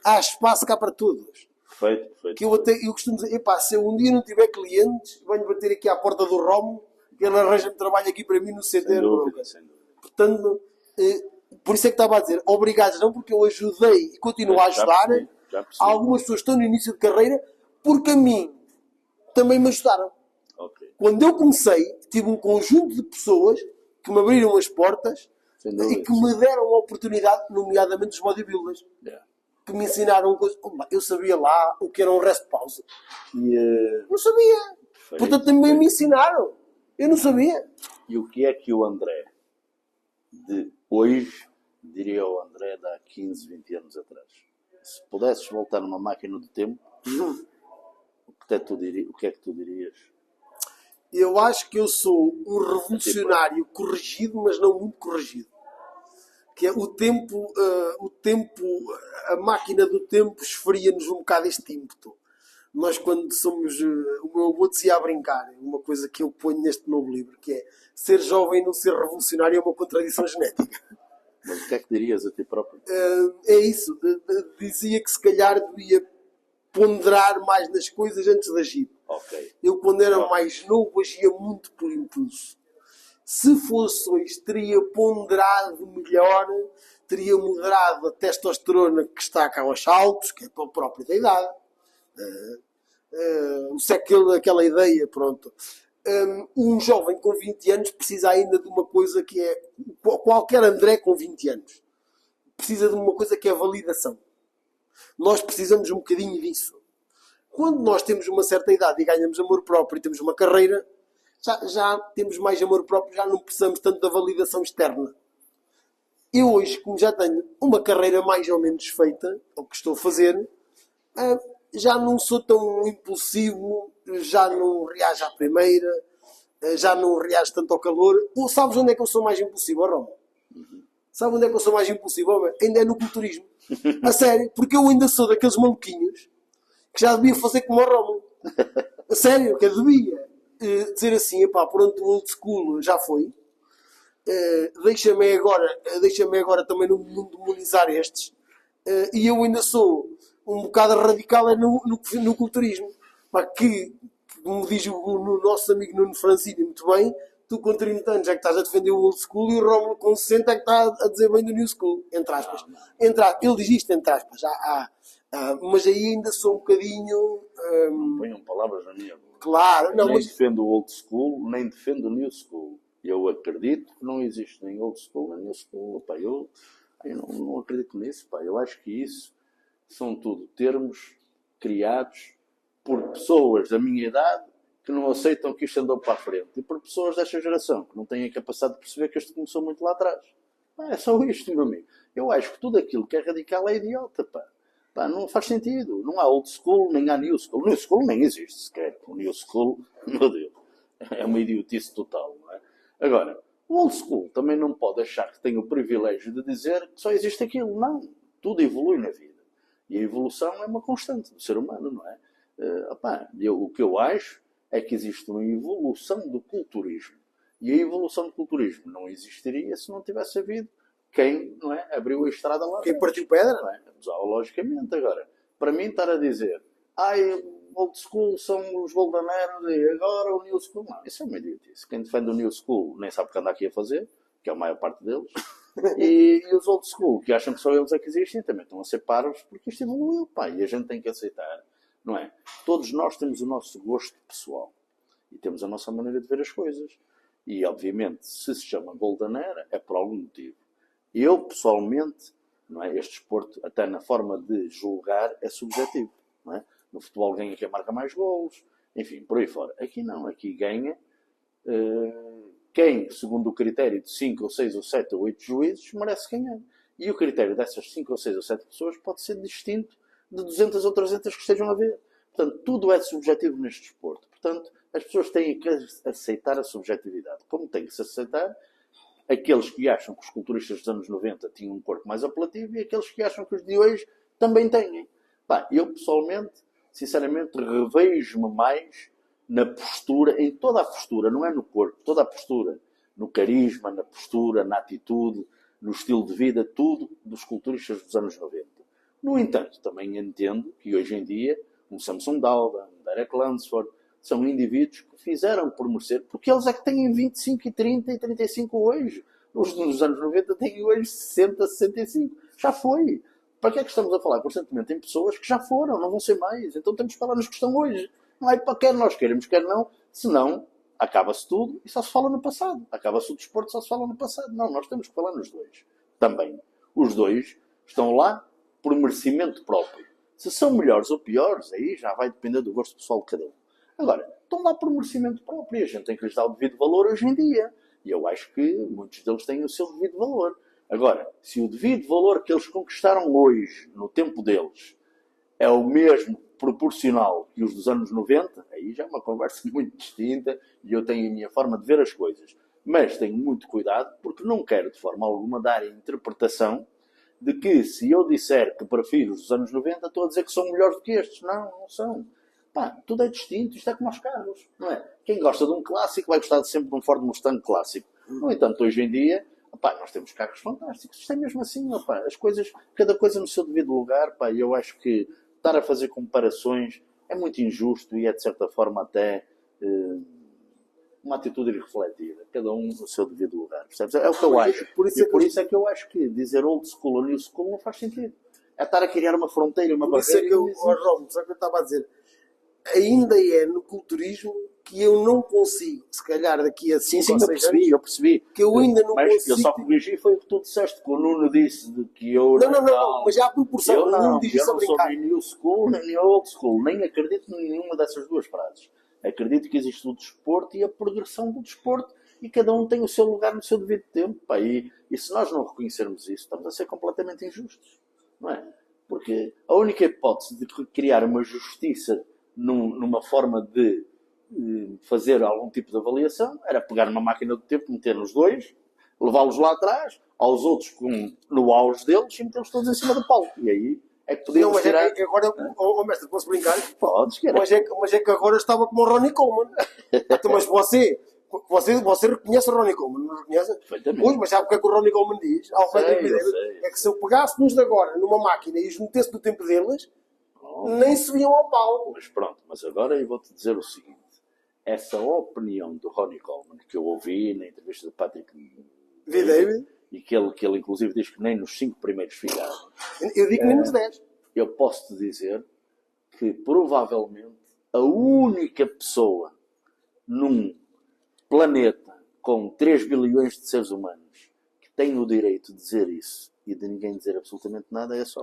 [SPEAKER 2] há espaço cá para todos.
[SPEAKER 1] Perfeito.
[SPEAKER 2] Que eu costumo dizer: epá, se eu um dia não tiver clientes, venho bater aqui à porta do Romo, que ele arranja-me trabalho aqui para mim no CT.
[SPEAKER 1] Sem dúvida.
[SPEAKER 2] Portanto, por isso é que estava a dizer obrigados, não, porque eu ajudei e continuo a ajudar.
[SPEAKER 1] Já percebi.
[SPEAKER 2] Algumas pessoas estão no início de carreira porque a mim também me ajudaram.
[SPEAKER 1] Okay.
[SPEAKER 2] Quando eu comecei, tive um conjunto de pessoas que me abriram as portas e que me deram a oportunidade, nomeadamente os bodybuilders, que me ensinaram coisas. Eu sabia lá o que era um rest pause. Não sabia. Portanto, também me ensinaram. Eu não sabia.
[SPEAKER 1] E o que é que o André de hoje diria ao André de há 15, 20 anos atrás? Se pudesses voltar numa máquina do tempo, o que é que tu dirias?
[SPEAKER 2] Eu acho que eu sou um revolucionário corrigido, mas não muito corrigido. Que é o tempo, a máquina do tempo esfria-nos um bocado este ímpeto. Nós, quando somos. O meu avô dizia a brincar, uma coisa que eu ponho neste novo livro, que é: ser jovem e não ser revolucionário é uma contradição genética.
[SPEAKER 1] Mas o que é que dirias a ti próprio?
[SPEAKER 2] É isso. Dizia que se calhar devia ponderar mais nas coisas antes de agir.
[SPEAKER 1] Okay.
[SPEAKER 2] Eu, quando era mais novo, agia muito por impulso. Se fosse hoje, teria ponderado melhor, teria moderado a testosterona que está cá aos saltos, que é pelo próprio da idade. Aquela ideia, pronto. Um jovem com 20 anos precisa ainda de uma coisa que é... Qualquer André com 20 anos precisa de uma coisa que é a validação. Nós precisamos um bocadinho disso. Quando nós temos uma certa idade e ganhamos amor próprio e temos uma carreira, já temos mais amor próprio, já não precisamos tanto da validação externa. Eu hoje, como já tenho uma carreira mais ou menos feita, o que estou a fazer, já não sou tão impulsivo, já não reajo à primeira, já não reajo tanto ao calor. Ou sabes onde é que eu sou mais impulsivo, Roma? Sabe onde é que eu sou mais impulsivo, homem? Ainda é no culturismo. A sério, porque eu ainda sou daqueles maluquinhos que já devia fazer como o Roma. A sério, que eu devia dizer assim: epá, pronto, o old school já foi. Deixa-me agora também não demonizar estes. E eu ainda sou um bocado radical no culturismo. Pá, como diz o nosso amigo Nuno Franzini muito bem, tu com 30 anos é que estás a defender o old school e o Rómulo com 60 é que está a dizer bem do new school. Entre aspas. Ele diz isto entre aspas. Mas aí ainda sou um bocadinho...
[SPEAKER 1] Ponham palavras na minha boca.
[SPEAKER 2] Claro.
[SPEAKER 1] Nem defendo o old school, nem defendo o new school. Eu acredito que não existe nem old school nem new school. Pá, eu não acredito nisso. Pá. Eu acho que isso são tudo termos criados por pessoas da minha idade que não aceitam que isto andou para a frente e por pessoas desta geração que não têm a capacidade de perceber que isto começou muito lá atrás. É só isto, meu amigo. Eu acho que tudo aquilo que é radical é idiota, pá. Pá, não faz sentido. Não há old school, nem há new school. New school nem existe sequer. O new school, meu Deus, é uma idiotice total, não é? Agora, o old school também não pode achar que tem o privilégio de dizer que só existe aquilo. Não. Tudo evolui na vida. E a evolução é uma constante do ser humano, não é? O que eu acho é que existe uma evolução do culturismo. E a evolução do culturismo não existiria se não tivesse havido quem, não é, abriu a estrada lá.
[SPEAKER 2] Quem partiu pedra?
[SPEAKER 1] Não é? Logicamente, agora. Para mim, estar a dizer old school são os boldaneros e agora o new school. Não, isso é uma idiotice. Quem defende o new school nem sabe o que anda aqui a fazer, que é a maior parte deles. E os old school, que acham que só eles é que existem, também estão a ser parvos porque isto evoluiu, pá, e a gente tem que aceitar, não é? Todos nós temos o nosso gosto pessoal e temos a nossa maneira de ver as coisas. E, obviamente, se chama Golden Era, é por algum motivo. Eu, pessoalmente, não é? Este desporto, até na forma de julgar, é subjetivo, não é? No futebol ganha quem marca mais golos, enfim, por aí fora. Aqui não, aqui ganha quem, segundo o critério de 5 ou 6 ou 7 ou 8 juízes, merece ganhar. E o critério dessas 5 ou 6 ou 7 pessoas pode ser distinto de 200 ou 300 que estejam a ver. Portanto, tudo é subjetivo neste desporto. Portanto, as pessoas têm que aceitar a subjetividade. Como tem que se aceitar aqueles que acham que os culturistas dos anos 90 tinham um corpo mais apelativo e aqueles que acham que os de hoje também têm. Eu, pessoalmente, sinceramente, revejo-me mais na postura, em toda a postura, não é no corpo, toda a postura, no carisma, na postura, na atitude, no estilo de vida, tudo dos culturistas dos anos 90. No entanto, também entendo que hoje em dia, um Samson Dauda, um Derek Lansford, são indivíduos que fizeram por merecer, porque eles é que têm 25 e 30 e 35 hoje. Nos anos 90 têm hoje 60, 65. Já foi. Para que é que estamos a falar constantemente em pessoas que já foram, não vão ser mais? Então temos que falar nos que estão hoje. Não é para quer nós queremos, quer não. Senão, acaba-se tudo e só se fala no passado. Acaba-se o desporto, só se fala no passado. Não, nós temos que falar nos dois. Também. Os dois estão lá por merecimento próprio. Se são melhores ou piores, aí já vai depender do gosto pessoal de cada um. Agora, estão lá por merecimento próprio. A gente tem que lhes dar o devido valor hoje em dia. E eu acho que muitos deles têm o seu devido valor. Agora, se o devido valor que eles conquistaram hoje, no tempo deles, é o mesmo proporcional que os dos anos 90, aí já é uma conversa muito distinta e eu tenho a minha forma de ver as coisas. Mas tenho muito cuidado porque não quero de forma alguma dar a interpretação de que se eu disser que prefiro os dos anos 90, estou a dizer que são melhores do que estes. Não, não são. Tudo é distinto, isto é como aos carros, não é? Quem gosta de um clássico vai gostar sempre de um Ford Mustang clássico. No entanto, hoje em dia, nós temos carros fantásticos. Isto é mesmo assim, as coisas, cada coisa no seu devido lugar, e eu acho que estar a fazer comparações é muito injusto e é, de certa forma, até uma atitude irrefletida. Cada um no seu devido lugar, percebes? É o que eu acho. Por isso é que eu acho que dizer old school ou new school não faz sentido. É estar a criar uma fronteira, uma barreira.
[SPEAKER 2] Por isso é que Romo, só que eu estava a dizer, ainda é no culturismo que eu não consigo, se calhar daqui a 5 ou 6 anos...
[SPEAKER 1] eu percebi.
[SPEAKER 2] Que eu ainda não consigo...
[SPEAKER 1] Eu só corrigi foi o que tu disseste, que o Nuno disse de que eu...
[SPEAKER 2] Não, mas já a proporção.
[SPEAKER 1] Eu não sou nem new school, nem old school. Nem acredito em nenhuma dessas duas frases. Acredito que existe o desporto e a progressão do desporto e cada um tem o seu lugar no seu devido tempo. E se nós não reconhecermos isso, estamos a ser completamente injustos. Não é? Porque a única hipótese de criar uma justiça numa forma de fazer algum tipo de avaliação era pegar uma máquina do tempo, meter nos dois, levá-los lá atrás, aos outros no auge deles e metê-los todos em cima do palco. E aí é que podíamos tirar...
[SPEAKER 2] Agora, mestre, posso brincar?
[SPEAKER 1] Podes, querer.
[SPEAKER 2] Mas é que agora estava como o Ronnie Coleman. Mas você reconhece o Ronnie Coleman, não reconhece?
[SPEAKER 1] Perfeitamente.
[SPEAKER 2] Pois, mas sabe o que é que o Ronnie Coleman diz? É que se eu pegasse-nos de agora numa máquina e os metesse no tempo deles, nem subiam ao palco.
[SPEAKER 1] Mas pronto, mas agora eu vou-te dizer o seguinte. Essa opinião do Ronnie Coleman, que eu ouvi na entrevista do Patrick
[SPEAKER 2] David,
[SPEAKER 1] e que ele inclusive diz que nem nos 5 primeiros ficaram.
[SPEAKER 2] Eu digo nem nos 10.
[SPEAKER 1] Eu posso-te dizer que provavelmente a única pessoa num planeta com 3 bilhões de seres humanos que tem o direito de dizer isso e de ninguém dizer absolutamente nada é só.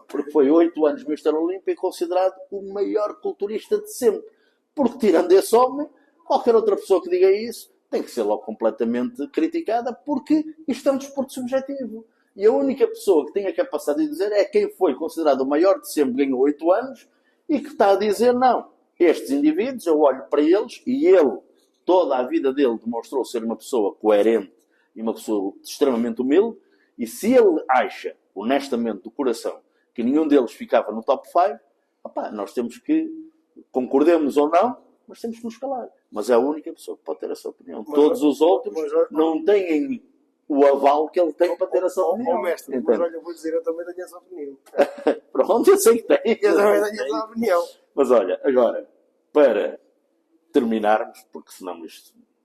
[SPEAKER 1] Porque foi 8 anos Mr. Olímpia e considerado o maior culturista de sempre. Porque tirando esse homem, qualquer outra pessoa que diga isso tem que ser logo completamente criticada porque isto é um desporto subjetivo. E a única pessoa que tem a capacidade de dizer é quem foi considerado o maior de sempre, ganhou 8 anos, e que está a dizer, não, estes indivíduos, eu olho para eles, e ele, toda a vida dele, demonstrou ser uma pessoa coerente e uma pessoa extremamente humilde, e se ele acha, honestamente, do coração, que nenhum deles ficava no top 5, nós temos que, concordemos ou não, mas temos que nos calar. Mas é a única pessoa que pode ter essa opinião. Todos os outros não têm o aval que ele tem para ter essa opinião.
[SPEAKER 2] Mestre, mas olha, eu vou dizer, eu também tenho essa opinião.
[SPEAKER 1] Pronto, eu sei que tem.
[SPEAKER 2] Eu também tenho essa opinião.
[SPEAKER 1] Mas olha, agora, para terminarmos, porque senão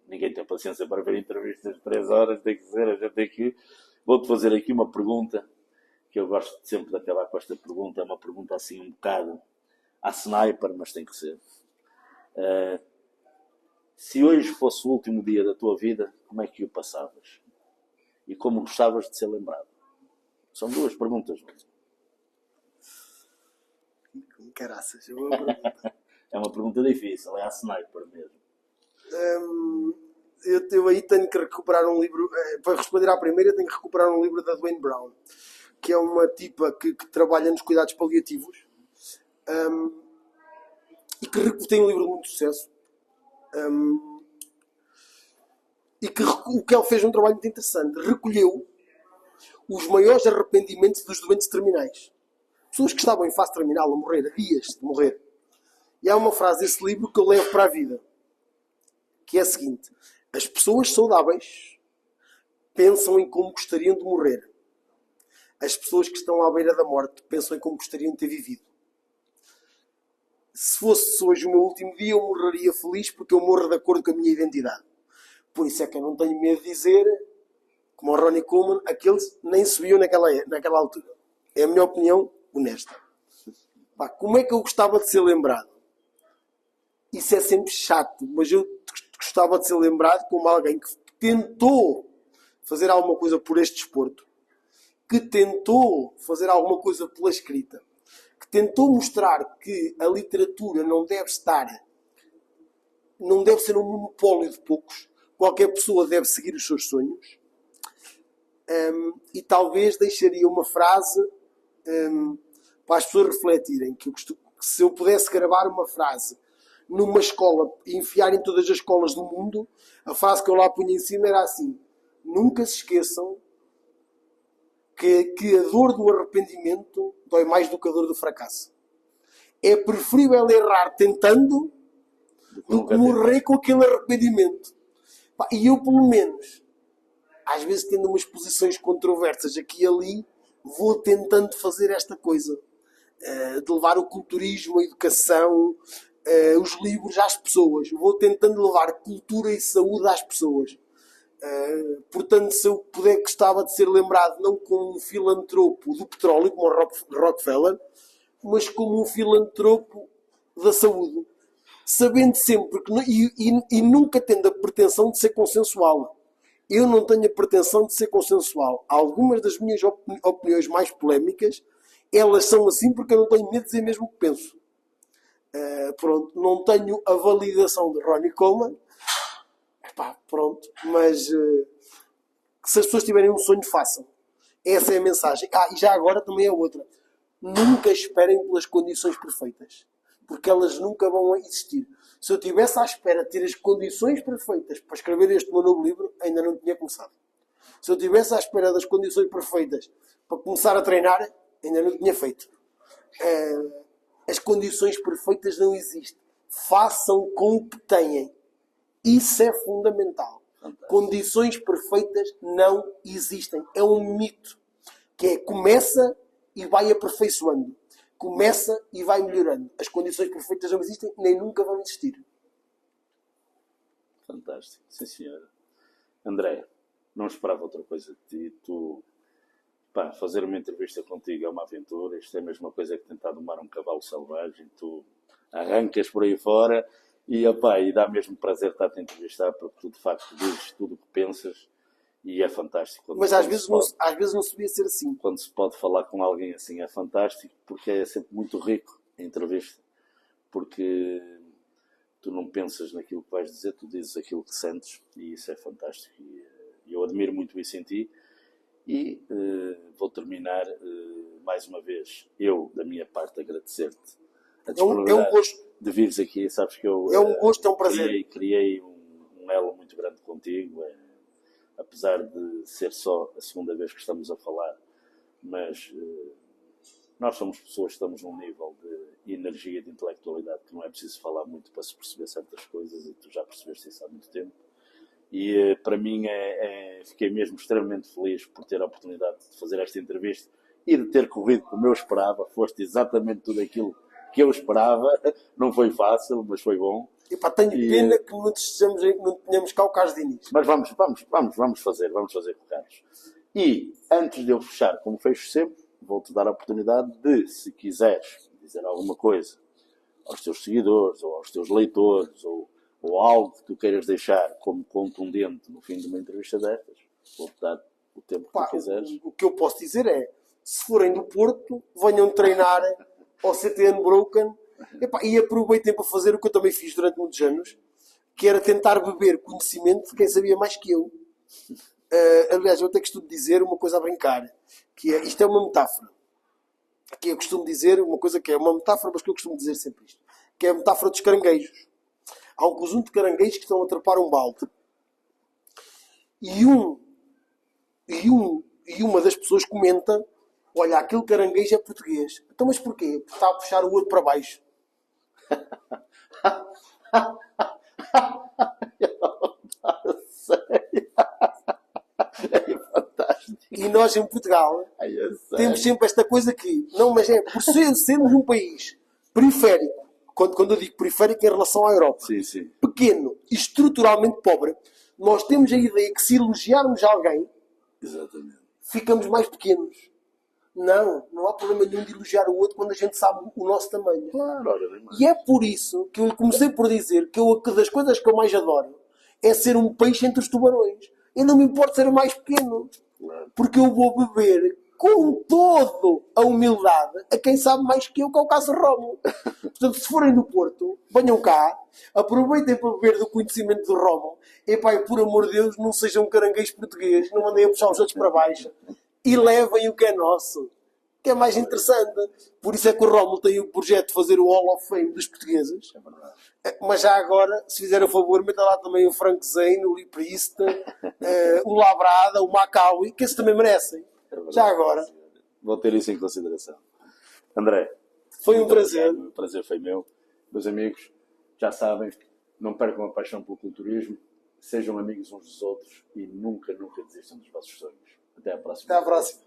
[SPEAKER 1] ninguém tem paciência para ver entrevistas de 3 horas, tem que dizer, a gente tem que... Vou-te fazer aqui uma pergunta, que eu gosto sempre de acabar com esta pergunta, é uma pergunta assim um bocado à sniper, mas tem que ser. Se hoje fosse o último dia da tua vida, como é que o passavas? E como gostavas de ser lembrado? São 2 perguntas.
[SPEAKER 2] Caraças,
[SPEAKER 1] é uma pergunta difícil, é a sniper mesmo.
[SPEAKER 2] eu aí tenho que recuperar um livro. Para responder à primeira, tenho que recuperar um livro da Dwayne Brown, que é uma tipa que trabalha nos cuidados paliativos, e que tem um livro de muito sucesso. E que o que ela fez um trabalho muito interessante. Recolheu os maiores arrependimentos dos doentes terminais. Pessoas que estavam em fase terminal a morrer, a dias de morrer. E há uma frase desse livro que eu levo para a vida, que é a seguinte: as pessoas saudáveis pensam em como gostariam de morrer. As pessoas que estão à beira da morte pensam em como gostariam de ter vivido. Se fosse hoje o meu último dia, eu morreria feliz porque eu morro de acordo com a minha identidade. Por isso é que eu não tenho medo de dizer, como o Ronnie Coleman, aqueles nem subiam naquela altura. É a minha opinião honesta. Pá, como é que eu gostava de ser lembrado? Isso é sempre chato, mas eu gostava de ser lembrado como alguém que tentou fazer alguma coisa por este desporto, que tentou fazer alguma coisa pela escrita, que tentou mostrar que a literatura não deve ser um monopólio de poucos. Qualquer pessoa deve seguir os seus sonhos. E talvez deixaria uma frase para as pessoas refletirem, que se eu pudesse gravar uma frase numa escola e enfiar em todas as escolas do mundo, a frase que eu lá punha em cima era assim: nunca se esqueçam que a dor do arrependimento dói mais do que a dor do fracasso. É preferível errar tentando do que morrer com aquele arrependimento. E eu, pelo menos, às vezes tendo umas posições controversas aqui e ali, vou tentando fazer esta coisa. De levar o culturismo, a educação, os livros às pessoas. Vou tentando levar cultura e saúde às pessoas. Portanto, se eu puder, gostava de ser lembrado não como um filantropo do petróleo, como o Rockefeller, mas como um filantropo da saúde. Sabendo sempre que, e nunca tendo a pretensão de ser consensual. Eu não tenho a pretensão de ser consensual. Algumas das minhas opiniões mais polémicas, elas são assim porque eu não tenho medo de dizer mesmo o que penso. Pronto, não tenho a validação de Ronnie Coleman. Pronto, mas se as pessoas tiverem um sonho, façam. Essa é a mensagem. E já agora também é outra. Nunca esperem pelas condições perfeitas, porque elas nunca vão existir. Se eu estivesse à espera de ter as condições perfeitas para escrever este meu novo livro, ainda não tinha começado. Se eu estivesse à espera das condições perfeitas para começar a treinar, ainda não tinha feito. As condições perfeitas não existem. Façam com o que têm. Isso é fundamental. Fantástico. Condições perfeitas não existem. É um mito. Que é, começa e vai aperfeiçoando. Começa e vai melhorando. As condições perfeitas não existem, nem nunca vão existir.
[SPEAKER 1] Fantástico. Sim, senhora. André, não esperava outra coisa de ti. Fazer uma entrevista contigo é uma aventura. Isto é a mesma coisa que tentar domar um cavalo selvagem. Tu arrancas por aí fora e dá mesmo prazer estar-te a entrevistar, porque tu, de facto, dizes tudo o que pensas. E é fantástico.
[SPEAKER 2] Mas às vezes não se devia ser assim.
[SPEAKER 1] Quando se pode falar com alguém assim é fantástico, porque é sempre muito rico a entrevista. Porque tu não pensas naquilo que vais dizer, tu dizes aquilo que sentes, e isso é fantástico. E eu admiro muito isso em ti. E vou terminar mais uma vez, eu, da minha parte, agradecer-te a disponibilidade
[SPEAKER 2] um gosto
[SPEAKER 1] de vires aqui. Sabes que eu
[SPEAKER 2] é um gosto, é um prazer.
[SPEAKER 1] Criei um elo muito grande contigo. Apesar de ser só a segunda vez que estamos a falar, mas nós somos pessoas que estamos num nível de energia, de intelectualidade, que não é preciso falar muito para se perceber certas coisas, e tu já percebeste isso há muito tempo. E para mim fiquei mesmo extremamente feliz por ter a oportunidade de fazer esta entrevista e de ter corrido como eu esperava. Foste exatamente tudo aquilo que eu esperava. Não foi fácil, mas foi bom.
[SPEAKER 2] Tenho pena que não tenhamos cá o Carlos Diniz.
[SPEAKER 1] Mas vamos fazer com o Carlos. E antes de eu fechar, como fecho sempre, vou-te dar a oportunidade de, se quiseres dizer alguma coisa aos teus seguidores ou aos teus leitores, ou algo que tu queiras deixar como contundente no fim de uma entrevista destas, vou-te dar o tempo que tu quiseres.
[SPEAKER 2] O que eu posso dizer é, se forem do Porto, venham treinar ao CT Unbroken. E aproveitem para fazer o que eu também fiz durante muitos anos, que era tentar beber conhecimento de quem sabia mais que eu. Aliás, eu até costumo dizer uma coisa a brincar, que é, isto é uma metáfora, que eu costumo dizer uma coisa que é uma metáfora, mas que eu costumo dizer sempre isto, que é a metáfora dos caranguejos. Há um conjunto de caranguejos que estão a trepar um balde e uma das pessoas comenta: olha, aquele caranguejo é português. Então, mas porquê? Porque está a puxar o outro para baixo.
[SPEAKER 1] É fantástico.
[SPEAKER 2] E nós em Portugal
[SPEAKER 1] Ai, é sério.
[SPEAKER 2] temos sempre esta coisa que, não, mas é por sermos um país periférico, quando eu digo periférico em relação à Europa,
[SPEAKER 1] Sim, sim.
[SPEAKER 2] pequeno e estruturalmente pobre, nós temos a ideia que se elogiarmos alguém,
[SPEAKER 1] Exatamente.
[SPEAKER 2] ficamos mais pequenos. Não há problema nenhum de elogiar o outro quando a gente sabe o nosso tamanho.
[SPEAKER 1] Claro, ora bem mais.
[SPEAKER 2] E é por isso que eu comecei por dizer que das coisas que eu mais adoro é ser um peixe entre os tubarões. Eu não me importo ser o mais pequeno.
[SPEAKER 1] Claro.
[SPEAKER 2] Porque eu vou beber com toda a humildade a quem sabe mais que eu, que é o caso de Rómulo. Portanto, se forem do Porto, venham cá, aproveitem para beber do conhecimento de Rómulo. E pai, por amor de Deus, não sejam um caranguejo português, não andem a puxar os outros para baixo. E levem o que é nosso, que é mais interessante. Por isso é que o Rómulo tem o projeto de fazer o Hall of Fame dos portugueses.
[SPEAKER 1] É verdade.
[SPEAKER 2] Mas já agora, se fizer a favor, meta lá também o Frank Zane, o Lee Priest, o Labrada, o Macaulay, que esses também merecem.
[SPEAKER 1] É
[SPEAKER 2] Já agora.
[SPEAKER 1] Vou ter isso em consideração. André,
[SPEAKER 2] Foi um prazer.
[SPEAKER 1] obrigado. O prazer foi meu. Meus amigos, já sabem, não percam a paixão pelo culturismo, sejam amigos uns dos outros e nunca, nunca desistam dos vossos sonhos. Até à próxima.
[SPEAKER 2] Até à próxima.